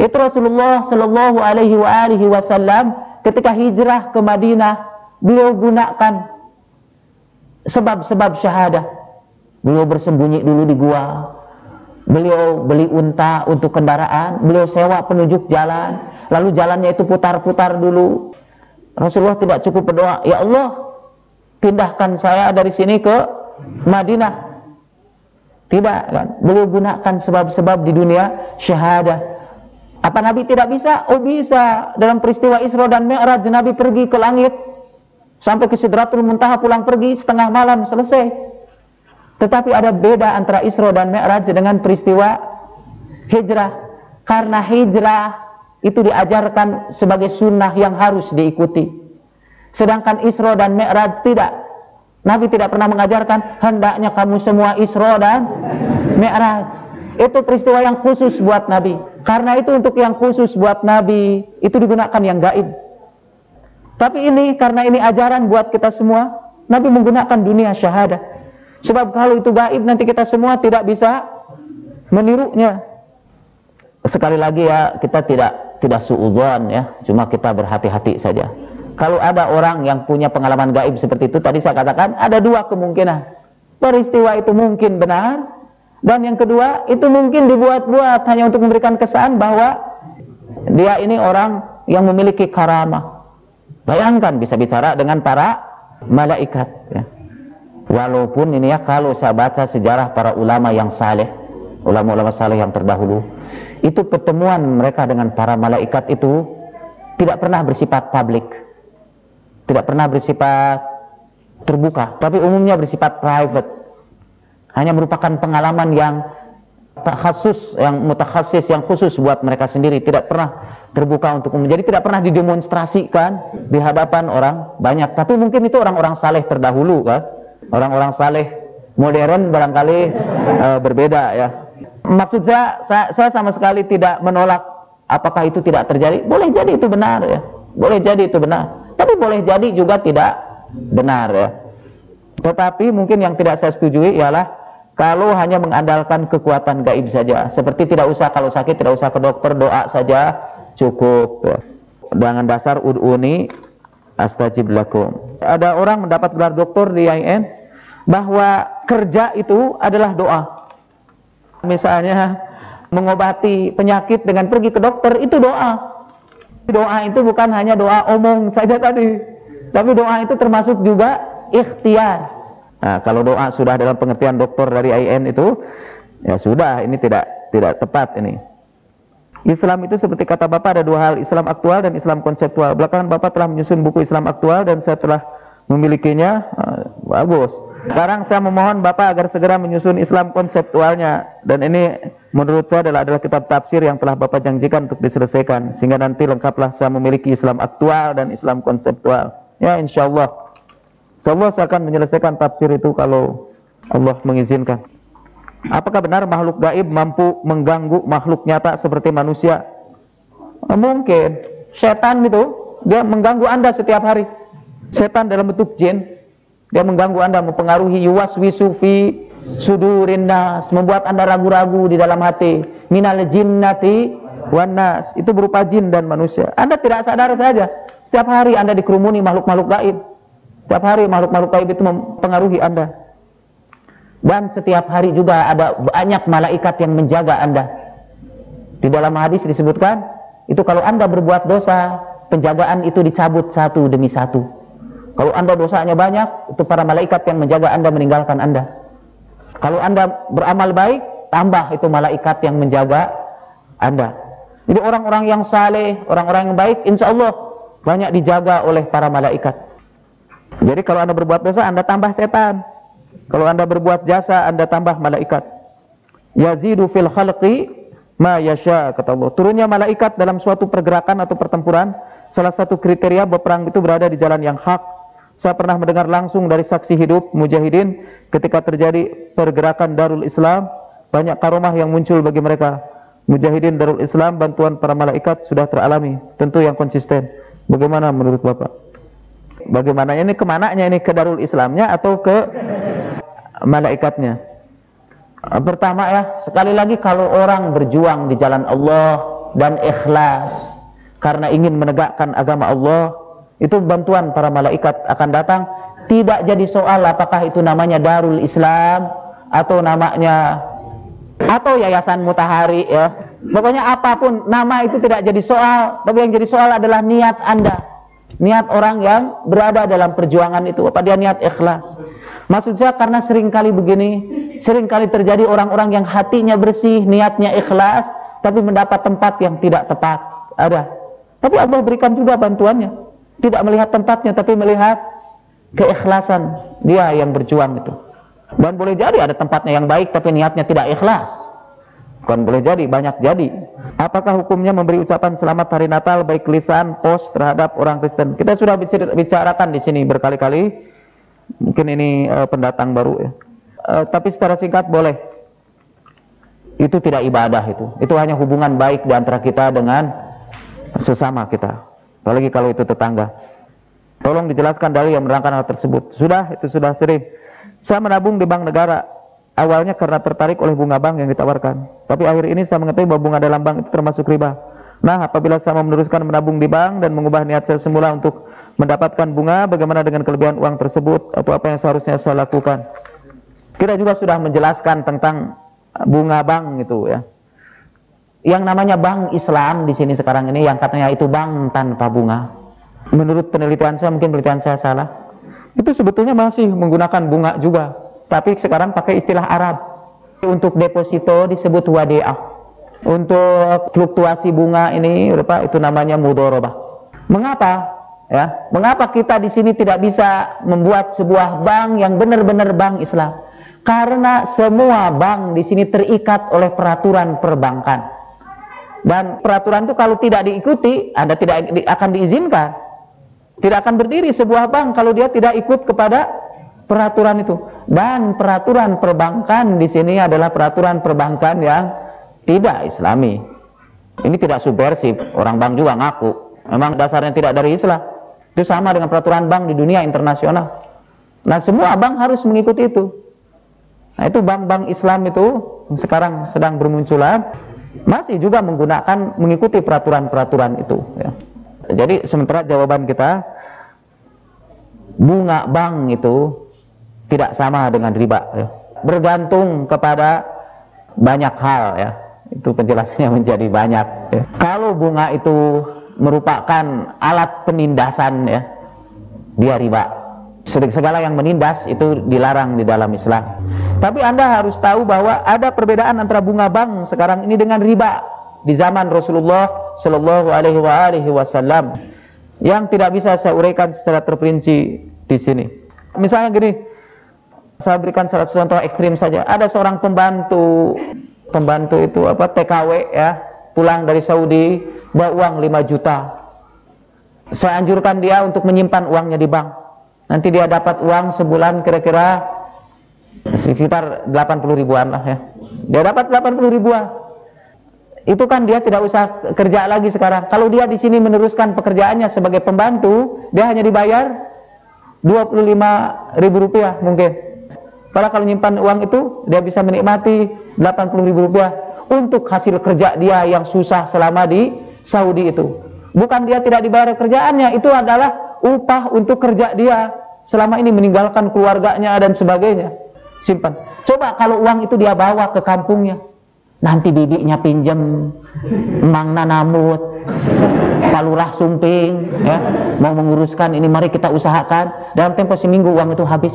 Itu Rasulullah Shallallahu Alaihi Wasallam ketika hijrah ke Madinah, beliau gunakan sebab-sebab syahadah. Beliau bersembunyi dulu di gua, beliau beli unta untuk kendaraan, beliau sewa penunjuk jalan, lalu jalannya itu putar-putar dulu. Rasulullah tidak cukup berdoa, ya Allah pindahkan saya dari sini ke Madinah. Tidak kan? Beliau gunakan sebab-sebab di dunia syahadah. Apa Nabi tidak bisa? Oh bisa. Dalam peristiwa Isra dan Mi'raj, Nabi pergi ke langit sampai ke Sidratul Muntaha, pulang pergi setengah malam, selesai. Tetapi ada beda antara Isra dan Mi'raj dengan peristiwa hijrah. Karena hijrah itu diajarkan sebagai sunnah yang harus diikuti, sedangkan Isra dan Mi'raj tidak. Nabi tidak pernah mengajarkan hendaknya kamu semua Isra dan Mi'raj. Itu peristiwa yang khusus buat Nabi. Karena itu untuk yang khusus buat Nabi itu digunakan yang gaib. Tapi ini karena ini ajaran buat kita semua, Nabi menggunakan dunia syahadah. Sebab kalau itu gaib nanti kita semua tidak bisa menirunya. Sekali lagi ya, kita tidak suudzon ya, cuma kita berhati-hati saja. Kalau ada orang yang punya pengalaman gaib seperti itu, tadi saya katakan ada dua kemungkinan. Peristiwa itu mungkin benar, dan yang kedua itu mungkin dibuat-buat hanya untuk memberikan kesan bahwa dia ini orang yang memiliki karamah. Bayangkan bisa bicara dengan para malaikat ya. Walaupun ini ya, kalau saya baca sejarah para ulama yang saleh, ulama-ulama saleh yang terdahulu, itu pertemuan mereka dengan para malaikat itu tidak pernah bersifat publik, tidak pernah bersifat terbuka, tapi umumnya bersifat private. Hanya merupakan pengalaman yang khusus, yang mutakhasis, yang khusus buat mereka sendiri, tidak pernah terbuka untuk umum. Jadi tidak pernah didemonstrasikan di hadapan orang banyak. Tapi mungkin itu orang-orang saleh terdahulu kan. Orang-orang saleh modern barangkali berbeda ya. Maksud saya sama sekali tidak menolak apakah itu tidak terjadi. Boleh jadi itu benar ya. Boleh jadi itu benar. Tapi boleh jadi juga tidak benar ya. Tetapi mungkin yang tidak saya setujui ialah kalau hanya mengandalkan kekuatan gaib saja, seperti tidak usah, kalau sakit tidak usah ke dokter, doa saja cukup ya. Dengan dasar ud'uni astajib lakum. Ada orang mendapat gelar doktor di IAIN bahwa kerja itu adalah doa. Misalnya mengobati penyakit dengan pergi ke dokter, itu doa. Doa itu bukan hanya doa omong saja tadi, tapi doa itu termasuk juga ikhtiar. Nah, kalau doa sudah dalam pengertian dokter dari IAIN itu, ya sudah, ini tidak tepat ini. Islam itu seperti kata Bapak ada dua hal, Islam aktual dan Islam konseptual. Belakangan Bapak telah menyusun buku Islam aktual dan saya telah memilikinya. Bagus. Sekarang saya memohon Bapak agar segera menyusun Islam konseptualnya, dan ini menurut saya adalah kitab tafsir yang telah Bapak janjikan untuk diselesaikan, sehingga nanti lengkaplah saya memiliki Islam aktual dan Islam konseptual. Ya insyaallah saya akan menyelesaikan tafsir itu kalau Allah mengizinkan. Apakah benar makhluk gaib mampu mengganggu makhluk nyata seperti manusia? Mungkin. Setan itu dia mengganggu Anda setiap hari. Setan dalam bentuk jin, dia mengganggu Anda, mempengaruhi, yuwaswisu fi sudurin nas, membuat Anda ragu-ragu di dalam hati, minal jinnati wan nas, itu berupa jin dan manusia. Anda tidak sadar saja, setiap hari Anda dikerumuni makhluk-makhluk gaib. Setiap hari makhluk-makhluk gaib itu mempengaruhi Anda. Dan setiap hari juga ada banyak malaikat yang menjaga Anda. Di dalam hadis disebutkan, itu kalau Anda berbuat dosa, penjagaan itu dicabut satu demi satu. Kalau Anda dosanya banyak, itu para malaikat yang menjaga Anda meninggalkan Anda. Kalau Anda beramal baik, tambah itu malaikat yang menjaga Anda. Jadi orang-orang yang saleh, orang-orang yang baik, insya Allah banyak dijaga oleh para malaikat. Jadi kalau Anda berbuat dosa, Anda tambah setan. Kalau Anda berbuat jasa, Anda tambah malaikat. Yazidu fil khalqi ma yasha, kata Allah. Turunnya malaikat dalam suatu pergerakan atau pertempuran, salah satu kriteria berperang itu berada di jalan yang hak. Saya pernah mendengar langsung dari saksi hidup mujahidin ketika terjadi pergerakan Darul Islam, banyak karomah yang muncul bagi mereka. Mujahidin Darul Islam, bantuan para malaikat sudah teralami, tentu yang konsisten. Bagaimana menurut Bapak? Bagaimana ini, kemananya ini, ke Darul Islamnya atau ke malaikatnya? Pertama ya, sekali lagi kalau orang berjuang di jalan Allah dan ikhlas karena ingin menegakkan agama Allah, itu bantuan para malaikat akan datang. Tidak jadi soal apakah itu namanya Darul Islam atau namanya atau Yayasan Mutahari ya. Pokoknya apapun nama itu tidak jadi soal, tapi yang jadi soal adalah niat Anda. Niat orang yang berada dalam perjuangan itu, apa dia niat ikhlas. Maksud saya karena seringkali begini, seringkali terjadi orang-orang yang hatinya bersih, niatnya ikhlas, tapi mendapat tempat yang tidak tepat. Ada. Tapi Allah berikan juga bantuannya. Tidak melihat tempatnya, tapi melihat keikhlasan dia yang berjuang itu. Dan boleh jadi ada tempatnya yang baik, tapi niatnya tidak ikhlas. Bukan boleh jadi, banyak jadi. Apakah hukumnya memberi ucapan selamat hari Natal baik lisan, pos terhadap orang Kristen? Kita sudah bicarakan di sini berkali-kali. Mungkin ini pendatang baru ya. Tapi secara singkat boleh. Itu tidak ibadah itu. Itu hanya hubungan baik di antara kita dengan sesama kita. Apalagi kalau itu tetangga. Tolong dijelaskan dalil yang menerangkan hal tersebut. Sudah, itu sudah sering. Saya menabung di bank negara. Awalnya karena tertarik oleh bunga bank yang ditawarkan. Tapi akhir ini saya mengetahui bahwa bunga dalam bank itu termasuk riba. Nah, apabila saya mau meneruskan menabung di bank dan mengubah niat saya semula untuk mendapatkan bunga, bagaimana dengan kelebihan uang tersebut? Atau apa yang seharusnya saya lakukan? Kita juga sudah menjelaskan tentang bunga bank itu ya. Yang namanya bank Islam di sini sekarang ini, yang katanya itu bank tanpa bunga. Menurut penelitian saya, mungkin penelitian saya salah, itu sebetulnya masih menggunakan bunga juga. Tapi sekarang pakai istilah Arab. Untuk deposito disebut wadi'ah. Untuk fluktuasi bunga ini itu namanya mudharabah. Mengapa? Ya, mengapa kita di sini tidak bisa membuat sebuah bank yang benar-benar bank Islam? Karena semua bank di sini terikat oleh peraturan perbankan. Dan peraturan itu kalau tidak diikuti, Anda tidak akan diizinkan. Tidak akan berdiri sebuah bank kalau dia tidak ikut kepada peraturan itu. Dan peraturan perbankan di sini adalah peraturan perbankan yang tidak Islami. Ini tidak subversif. Orang bank juga ngaku. Memang dasarnya tidak dari Islam. Itu sama dengan peraturan bank di dunia internasional. Nah, semua bank harus mengikuti itu. Nah, itu bank-bank Islam itu yang sekarang sedang bermunculan masih juga mengikuti peraturan-peraturan itu ya. Jadi sementara jawaban kita, bunga bank itu tidak sama dengan riba ya. Bergantung kepada banyak hal ya. Itu penjelasannya menjadi banyak ya. Kalau bunga itu merupakan alat penindasan ya, dia riba. Segala yang menindas itu dilarang di dalam Islam. Tapi Anda harus tahu bahwa ada perbedaan antara bunga bank sekarang ini dengan riba di zaman Rasulullah Shallallahu Alaihi Wasallam yang tidak bisa saya uraikan secara terperinci di sini. Misalnya gini, saya berikan salah satu contoh ekstrim saja. Ada seorang pembantu itu TKW ya, pulang dari Saudi bawa uang 5 juta. Saya anjurkan dia untuk menyimpan uangnya di bank. Nanti dia dapat uang sebulan kira-kira sekitar 80 ribuan lah ya. Dia dapat 80 ribuan. Itu kan dia tidak usah kerja lagi sekarang. Kalau dia di sini meneruskan pekerjaannya sebagai pembantu, dia hanya dibayar 25 ribu rupiah mungkin. Padahal kalau nyimpan uang itu dia bisa menikmati 80.000 rupiah untuk hasil kerja dia yang susah selama di Saudi itu. Bukan dia tidak dibayar kerjaannya, itu adalah upah untuk kerja dia selama ini meninggalkan keluarganya dan sebagainya. Simpan. Coba kalau uang itu dia bawa ke kampungnya, nanti bibinya pinjam, emangna namut, palurah sumping, ya, mau menguruskan ini, mari kita usahakan. Dalam tempo seminggu uang itu habis.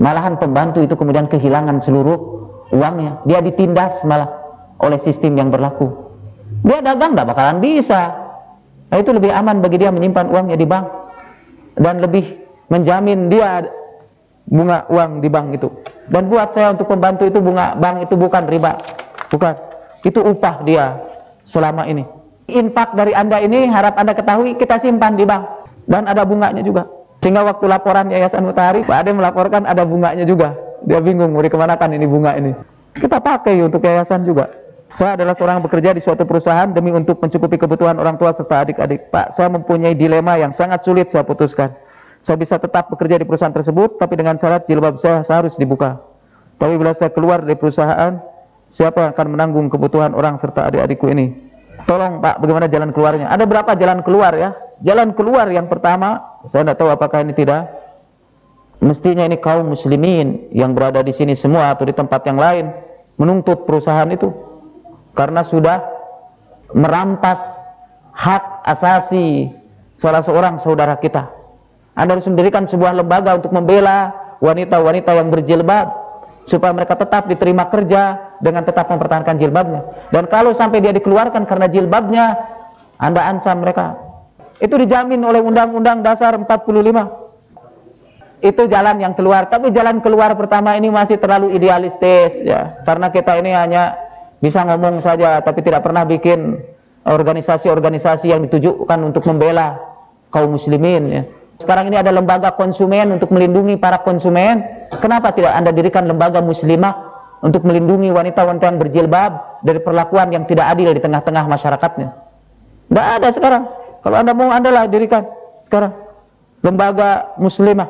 Malahan pembantu itu kemudian kehilangan seluruh uangnya. Dia ditindas malah oleh sistem yang berlaku. Dia dagang tidak bakalan bisa. Nah, itu lebih aman bagi dia menyimpan uangnya di bank dan lebih menjamin dia bunga uang di bank itu. Dan buat saya untuk pembantu itu bunga bank itu bukan riba, bukan. Itu upah dia selama ini. Infak dari Anda ini harap Anda ketahui kita simpan di bank dan ada bunganya juga. Sehingga waktu laporan Yayasan Mutahari, Pak Ade melaporkan ada bunganya juga. Dia bingung mau dikemanakan ini bunga ini. Kita pakai untuk yayasan juga. Saya adalah seorang yang bekerja di suatu perusahaan demi untuk mencukupi kebutuhan orang tua serta adik-adik. Pak, saya mempunyai dilema yang sangat sulit saya putuskan. Saya bisa tetap bekerja di perusahaan tersebut, tapi dengan syarat jilbab saya harus dibuka. Tapi bila saya keluar dari perusahaan, siapa yang akan menanggung kebutuhan orang serta adik-adikku ini? Tolong Pak, bagaimana jalan keluarnya? Ada berapa jalan keluar ya? Jalan keluar yang pertama, saya tidak tahu apakah ini tidak. Mestinya ini kaum muslimin yang berada di sini semua atau di tempat yang lain menuntut perusahaan itu karena sudah merampas hak asasi salah seorang saudara kita. Anda harus mendirikan sebuah lembaga untuk membela wanita-wanita yang berjilbab supaya mereka tetap diterima kerja dengan tetap mempertahankan jilbabnya. Dan kalau sampai dia dikeluarkan karena jilbabnya, Anda ancam mereka. Itu dijamin oleh Undang-Undang Dasar 45. Itu jalan yang keluar. Tapi jalan keluar pertama ini masih terlalu idealistis ya. Karena kita ini hanya bisa ngomong saja tapi tidak pernah bikin organisasi-organisasi yang ditujukan untuk membela kaum muslimin ya. Sekarang ini ada lembaga konsumen untuk melindungi para konsumen. Kenapa tidak Anda dirikan lembaga muslimah untuk melindungi wanita-wanita yang berjilbab dari perlakuan yang tidak adil di tengah-tengah masyarakatnya? Tidak ada sekarang. Kalau Anda mau, Anda lah dirikan sekarang lembaga muslimah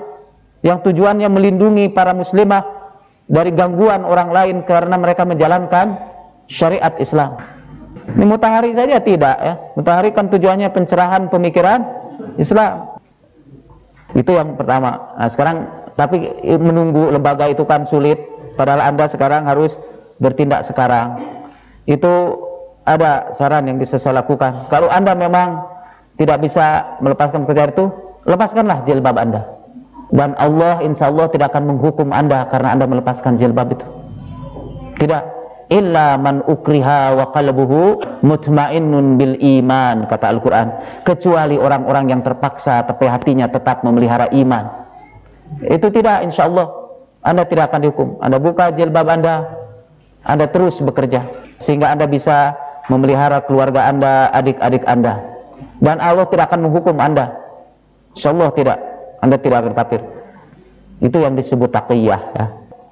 yang tujuannya melindungi para muslimah dari gangguan orang lain karena mereka menjalankan syariat Islam. Ini Mutahari saja tidak ya. Mutahari kan tujuannya pencerahan pemikiran Islam. Itu yang pertama. Nah, sekarang tapi menunggu lembaga itu kan sulit. Padahal Anda sekarang harus bertindak sekarang. Itu ada saran yang bisa saya lakukan. Kalau Anda memang tidak bisa melepaskan pekerjaan itu, lepaskanlah jilbab Anda. Dan Allah insya Allah tidak akan menghukum Anda karena Anda melepaskan jilbab itu. Tidak. Illa man ukriha wa qalbuhu mutmainnun bil iman, kata Al-Quran. Kecuali orang-orang yang terpaksa tapi hatinya tetap memelihara iman. Itu tidak, insya Allah Anda tidak akan dihukum. Anda buka jilbab Anda terus bekerja sehingga Anda bisa memelihara keluarga Anda, adik-adik Anda. Dan Allah tidak akan menghukum Anda. Insya Allah tidak. Anda tidak akan kafir. Itu yang disebut taqiyah ya.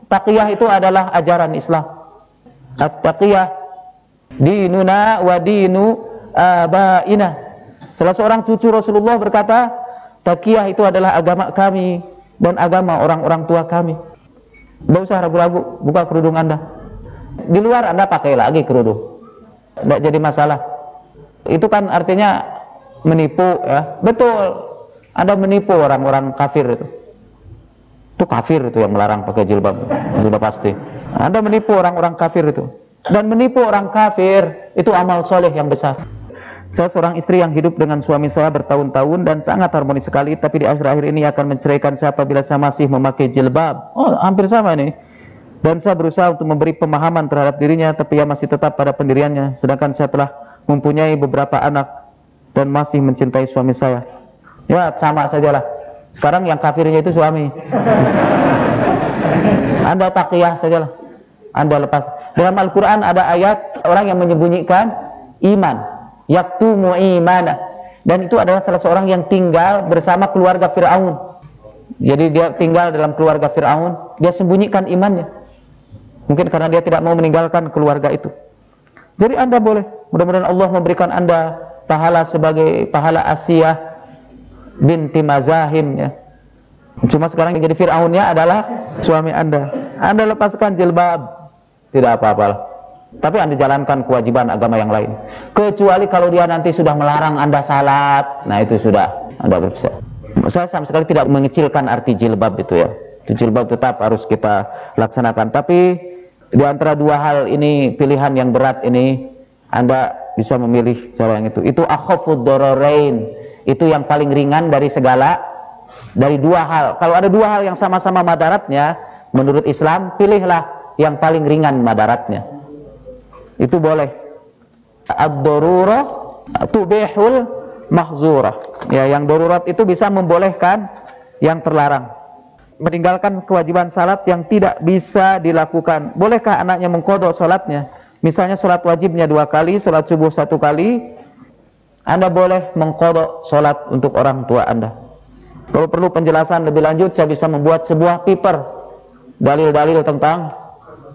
Taqiyah itu adalah ajaran Islam. At-taqiyah dinuna wa dinu abaina. Salah seorang cucu Rasulullah berkata, taqiyah itu adalah agama kami dan agama orang-orang tua kami. Tidak usah ragu-ragu, buka kerudung Anda. Di luar Anda pakai lagi kerudung, tidak jadi masalah. Itu kan artinya menipu ya. Betul, Anda menipu orang-orang kafir itu. Itu kafir itu yang melarang pakai jilbab. Sudah pasti. Anda menipu orang-orang kafir itu. Dan menipu orang kafir itu amal soleh yang besar. Saya seorang istri yang hidup dengan suami saya bertahun-tahun dan sangat harmonis sekali, tapi di akhir-akhir ini akan menceraikan saya apabila saya masih memakai jilbab. Oh, hampir sama ini. Dan saya berusaha untuk memberi pemahaman terhadap dirinya, tapi ia masih tetap pada pendiriannya. Sedangkan saya telah mempunyai beberapa anak dan masih mencintai suami saya. Ya, sama sajalah. Sekarang yang kafirnya itu suami. Anda taqiyah sajalah. Anda lepas. Dalam Al-Quran ada ayat orang yang menyembunyikan iman, yaktumu imana, dan itu adalah salah seorang yang tinggal bersama keluarga Fir'aun. Jadi dia tinggal dalam keluarga Fir'aun, dia sembunyikan imannya. Mungkin karena dia tidak mau meninggalkan keluarga itu. Jadi Anda boleh, mudah-mudahan Allah memberikan Anda pahala sebagai pahala Asiyah binti Mazahim ya. Cuma sekarang yang jadi Fir'aunnya adalah suami Anda. Anda lepaskan jilbab, tidak apa-apalah. Tapi Anda jalankan kewajiban agama yang lain. Kecuali kalau dia nanti sudah melarang Anda salat, nah itu sudah Anda berpisah. Saya sama sekali tidak mengecilkan arti jilbab itu ya. Itu jilbab tetap harus kita laksanakan. Tapi di antara dua hal ini, pilihan yang berat ini, Anda bisa memilih cara yang itu. Itu akhafud dararain. Itu yang paling ringan dari segala, dari dua hal. Kalau ada dua hal yang sama-sama madaratnya, menurut Islam, pilihlah yang paling ringan madaratnya. Itu boleh. Ad-darurah tubihul mahzurah. Ya, yang darurat itu bisa membolehkan yang terlarang. Meninggalkan kewajiban salat yang tidak bisa dilakukan. Bolehkah anaknya mengqadha salatnya? Misalnya salat wajibnya 2 kali, salat subuh 1 kali. Anda boleh mengqadha salat untuk orang tua Anda. Kalau perlu penjelasan lebih lanjut, saya bisa membuat sebuah paper dalil-dalil tentang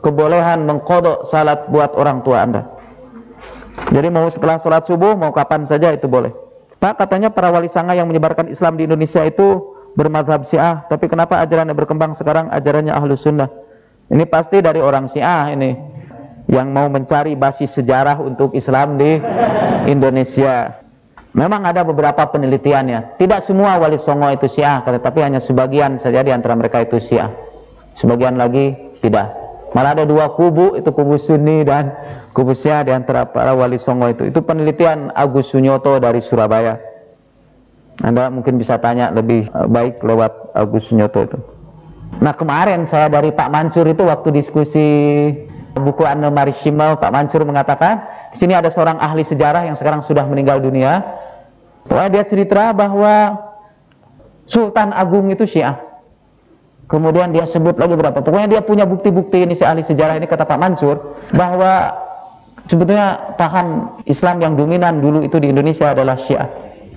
kebolehan mengqadha salat buat orang tua Anda. Jadi mau setelah salat subuh, mau kapan saja itu boleh. Pak, katanya para wali sanga yang menyebarkan Islam di Indonesia itu bermadzhab Syiah, tapi kenapa ajarannya berkembang sekarang ajarannya Ahlus Sunnah? Ini pasti dari orang Syiah ini yang mau mencari basis sejarah untuk Islam di Indonesia. Memang ada beberapa penelitiannya. Tidak semua wali songo itu Syiah, tetapi hanya sebagian saja di antara mereka itu Syiah. Sebagian lagi tidak. Malah ada 2 kubu, itu kubu Sunni dan kubu Syiah di antara para wali songo itu. Itu penelitian Agus Sunyoto dari Surabaya. Anda mungkin bisa tanya lebih baik lewat Agus Sunyoto itu. Nah, kemarin saya dari Pak Mansur itu waktu diskusi buku An-Namari Shimal, Pak Mansur mengatakan di sini ada seorang ahli sejarah yang sekarang sudah meninggal dunia. Wah, dia cerita bahwa Sultan Agung itu Syiah. Kemudian dia sebut lagi berapa. Pokoknya dia punya bukti-bukti, ini si ahli sejarah ini, kata Pak Mansur, bahwa sebetulnya paham Islam yang dominan dulu itu di Indonesia adalah Syiah.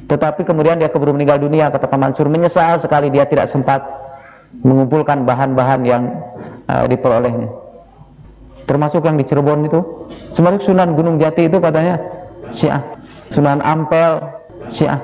Tetapi kemudian dia keburu meninggal dunia, kata Pak Mansur, menyesal sekali dia tidak sempat mengumpulkan bahan-bahan yang diperolehnya. Termasuk yang di Cirebon itu, termasuk Sunan Gunung Jati itu katanya Syiah. Sunan Ampel Syiah.